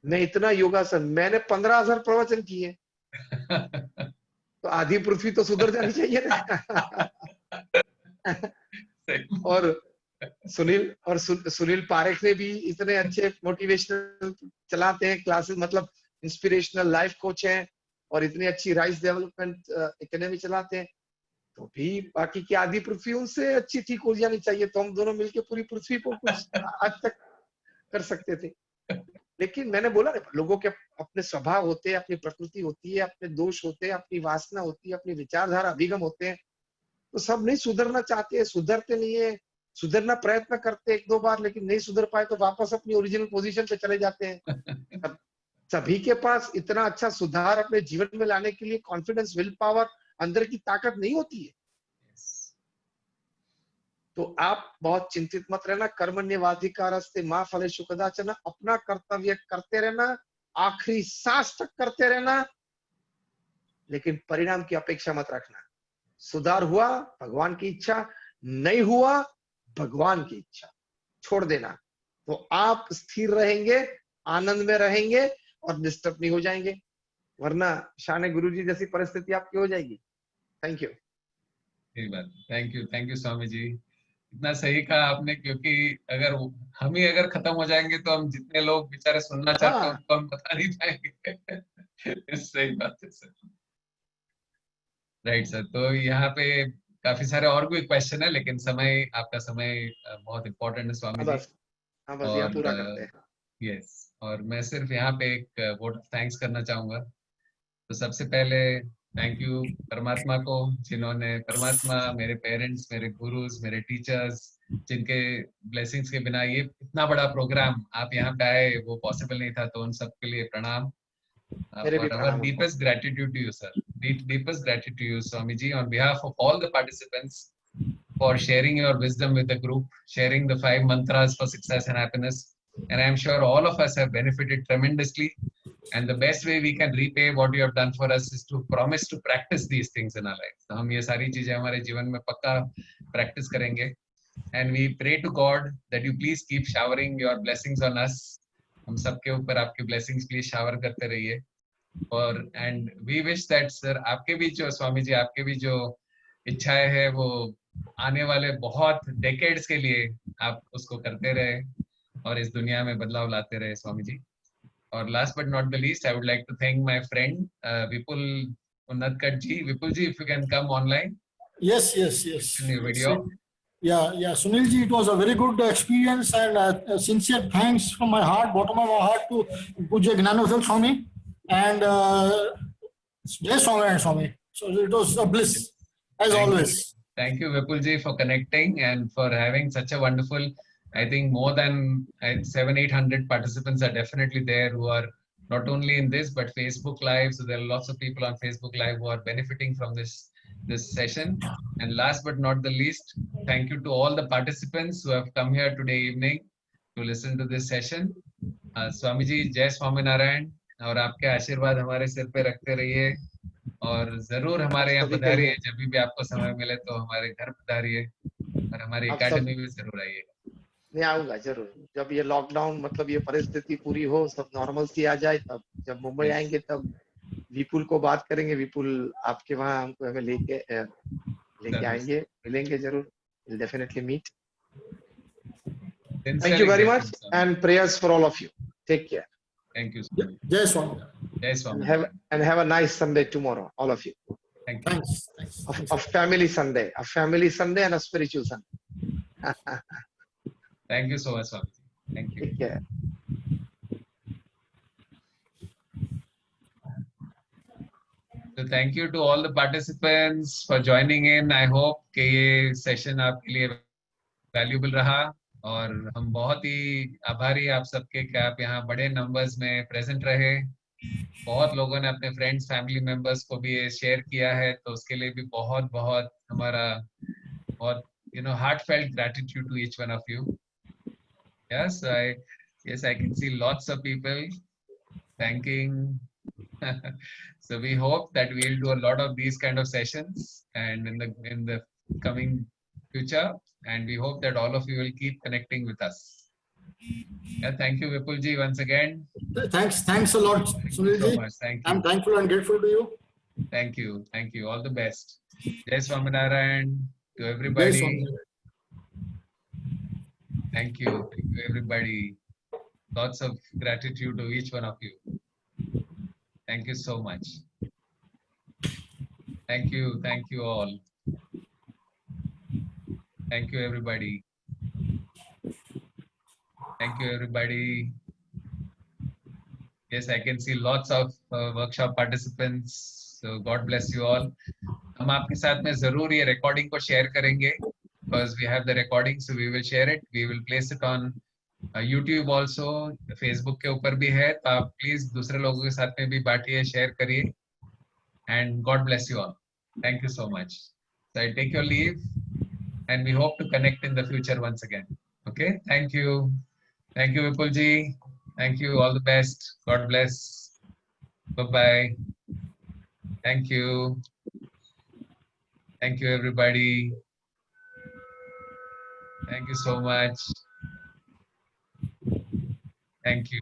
मैं इतना योगासन, मैंने 15,000 प्रवचन किए, तो आधी पृथ्वी तो सुधर जानी चाहिए ना। और सुनील पारेख ने भी इतने अच्छे मोटिवेशनल चलाते हैं क्लासेस, मतलब इंस्पिरेशनल लाइफ कोच हैं और इतनी अच्छी राइस डेवलपमेंट एकेडमी चलाते हैं। तो भी बाकी की आधी पृथ्वी उनसे अच्छी ठीक हो जानी चाहिए, तो हम दोनों मिलकर पूरी पृथ्वी को कुछ आज तक कर सकते थे। लेकिन मैंने बोला ना, लोगों के अपने स्वभाव होते हैं, अपनी प्रकृति होती है, अपने दोष होते हैं, अपनी वासना होती है, अपनी विचारधारा अभिगम होते हैं। तो सब नहीं सुधरना चाहते हैं, सुधरते नहीं है। सुधरना प्रयत्न करते 1-2 बार, लेकिन नहीं सुधर पाए तो वापस अपनी ओरिजिनल पोजीशन पे चले जाते हैं। सभी के पास इतना अच्छा सुधार अपने जीवन में लाने के लिए कॉन्फिडेंस, विल पावर, अंदर की ताकत नहीं होती है। तो आप बहुत चिंतित मत रहना। कर्मण्येवाधिकारस्ते मा फलेषु कदाचन, अपना कर्तव्य करते रहना, आखिरी सांस तक करते रहना, लेकिन परिणाम की अपेक्षा मत रखना। सुधार हुआ भगवान की इच्छा, नहीं हुआ भगवान की इच्छा, छोड़ देना। तो आप स्थिर रहेंगे, आनंद में रहेंगे और डिस्टर्ब नहीं हो जाएंगे, वरना शाने गुरुजी जैसी परिस्थिति आपकी हो जाएगी। Thank you. सही बात। थैंक यू स्वामी जी, इतना सही कहा आपने, क्योंकि अगर हम ही अगर खत्म हो जाएंगे तो हम जितने लोग बेचारे सुनना चाहते हैं हाँ, उनको हम बता नहीं पाएंगे। सही बात है सर। राइट सर, तो यहाँ पे काफी सारे और भी क्वेश्चन है, लेकिन समय, आपका समय बहुत इम्पोर्टेंट है स्वामी जी। बस, हाँ बस यहाँ और पूरा करते हैं। यस, और मैं सिर्फ यहाँ पे एक वोट ऑफ थैंक्स करना चाहूंगा। तो सबसे पहले थैंक यू परमात्मा को, जिन्होंने, परमात्मा, मेरे पेरेंट्स, मेरे गुरुज, मेरे टीचर्स, जिनके ब्लेसिंग्स के बिना ये इतना बड़ा प्रोग्राम आप यहाँ पे आए वो पॉसिबल नहीं था, तो उन सबके लिए प्रणाम। मेरे भी और our प्रणाम उनको। deepest gratitude to you, sir. Deepest gratitude to you, Swamiji, on behalf of all the participants for sharing your wisdom with the group, sharing the 5 mantras for success and happiness. And I'm sure all of us have benefited tremendously. And the best way we can repay what you have done for us is to promise to practice these things in our life. तो हम ये सारी चीजें हमारे जीवन में पक्का practice करेंगे. And we pray to God that you please keep showering your blessings on us. हम सबके ऊपर आपके blessings please shower करते रहिए. और and we wish that sir, आपके भी जो स्वामी जी, आपके भी जो इच्छाएं है वो आने वाले बहुत डेकेड्स के लिए आप उसको करते रहे और इस दुनिया में बदलाव लाते रहे स्वामी जी। और last but not the least, I would like to thank my friend Vipul Unnatkat ji. Vipul ji, if you can come online Yes, in your video. yeah, Sunil ji, it was a very good experience, and sincere thanks from my heart, bottom of my heart, to Pujya Gnanodhar Swami and Jai Swami and Swami. So it was a bliss, as Thank you. always. Thank you, Vipul ji, for connecting and for having such a wonderful, I think more than 700-800 participants are definitely there who are not only in this, but Facebook Live. So there are lots of people on Facebook Live who are benefiting from this session. And last but not the least, thank you to all the participants who have come here today evening to listen to this session. स्वामी जी, जय स्वामीनारायण, और आपके आशीर्वाद हमारे सिर पे रखते रहिए, और जरूर हमारे यहाँ सभी के पधारिए, लिए, जब भी आपको समय मिले तो हमारे घर पधारिए और हमारी आप सब, एकेडमी में जरूर आइएगा। मैं आऊंगा जरूर, जब ये लॉकडाउन मतलब ये परिस्थिति पूरी हो, सब नॉर्मल सी आ जाए, तब जब मुंबई Yes. आएंगे तब विपुल को बात करेंगे। विपुल आपके वहाँ हमको हमें लेके जरूर। आएंगे, मिलेंगे जरूर। We'll definitely meet. Thank Sincerely you very grateful, much, Swami. and prayers for all of you. Take care. Thank you, Swami. Jai Swami. Jai And Swami. have a nice Sunday tomorrow, all of you. Thank you. Thanks. A family Sunday, and a spiritual Sunday. Thank you so much, Swami. Thank you. Take care. So thank you to all the participants for joining in. I hope कि ये session आपके लिए valuable रहा, और हम बहुत ही आभारी आप सबके कि आप यहाँ बड़े numbers में present रहे। बहुत लोगों ने अपने friends, family members को भी ये share किया है, तो उसके लिए भी बहुत बहुत हमारा बहुत heartfelt gratitude to each one of you. Yes, I can see lots of people thanking. So we hope that we'll do a lot of these kind of sessions and in the coming future, and we hope that all of you will keep connecting with us. Yeah, thank you, Vipul ji, once again. Thanks a lot, Sunil So ji. much. Thank I'm you. thankful and grateful to you. Thank you. All the best. Jai Swaminarayan to Jai everybody. Swami. Thank you, everybody. Lots of gratitude to each one of you. Thank you so much. Thank you all. Thank you, everybody. Thank you, everybody. Yes, I can see lots of workshop participants. So God bless you all. हम आपके साथ में जरूर ये recording को share करेंगे, because we have the recording, so we will share it. We will place it on YouTube also. Facebook के ऊपर भी है, तो आप please दूसरे लोगों के साथ में भी बांटिए, share करिए. And God bless you all. Thank you so much. So I take your leave. and we hope to connect in the future once again. Okay, thank you. Thank you, Vipulji. Thank you. All the best. God bless. Bye-bye. Thank you. Thank you, everybody. Thank you so much. Thank you.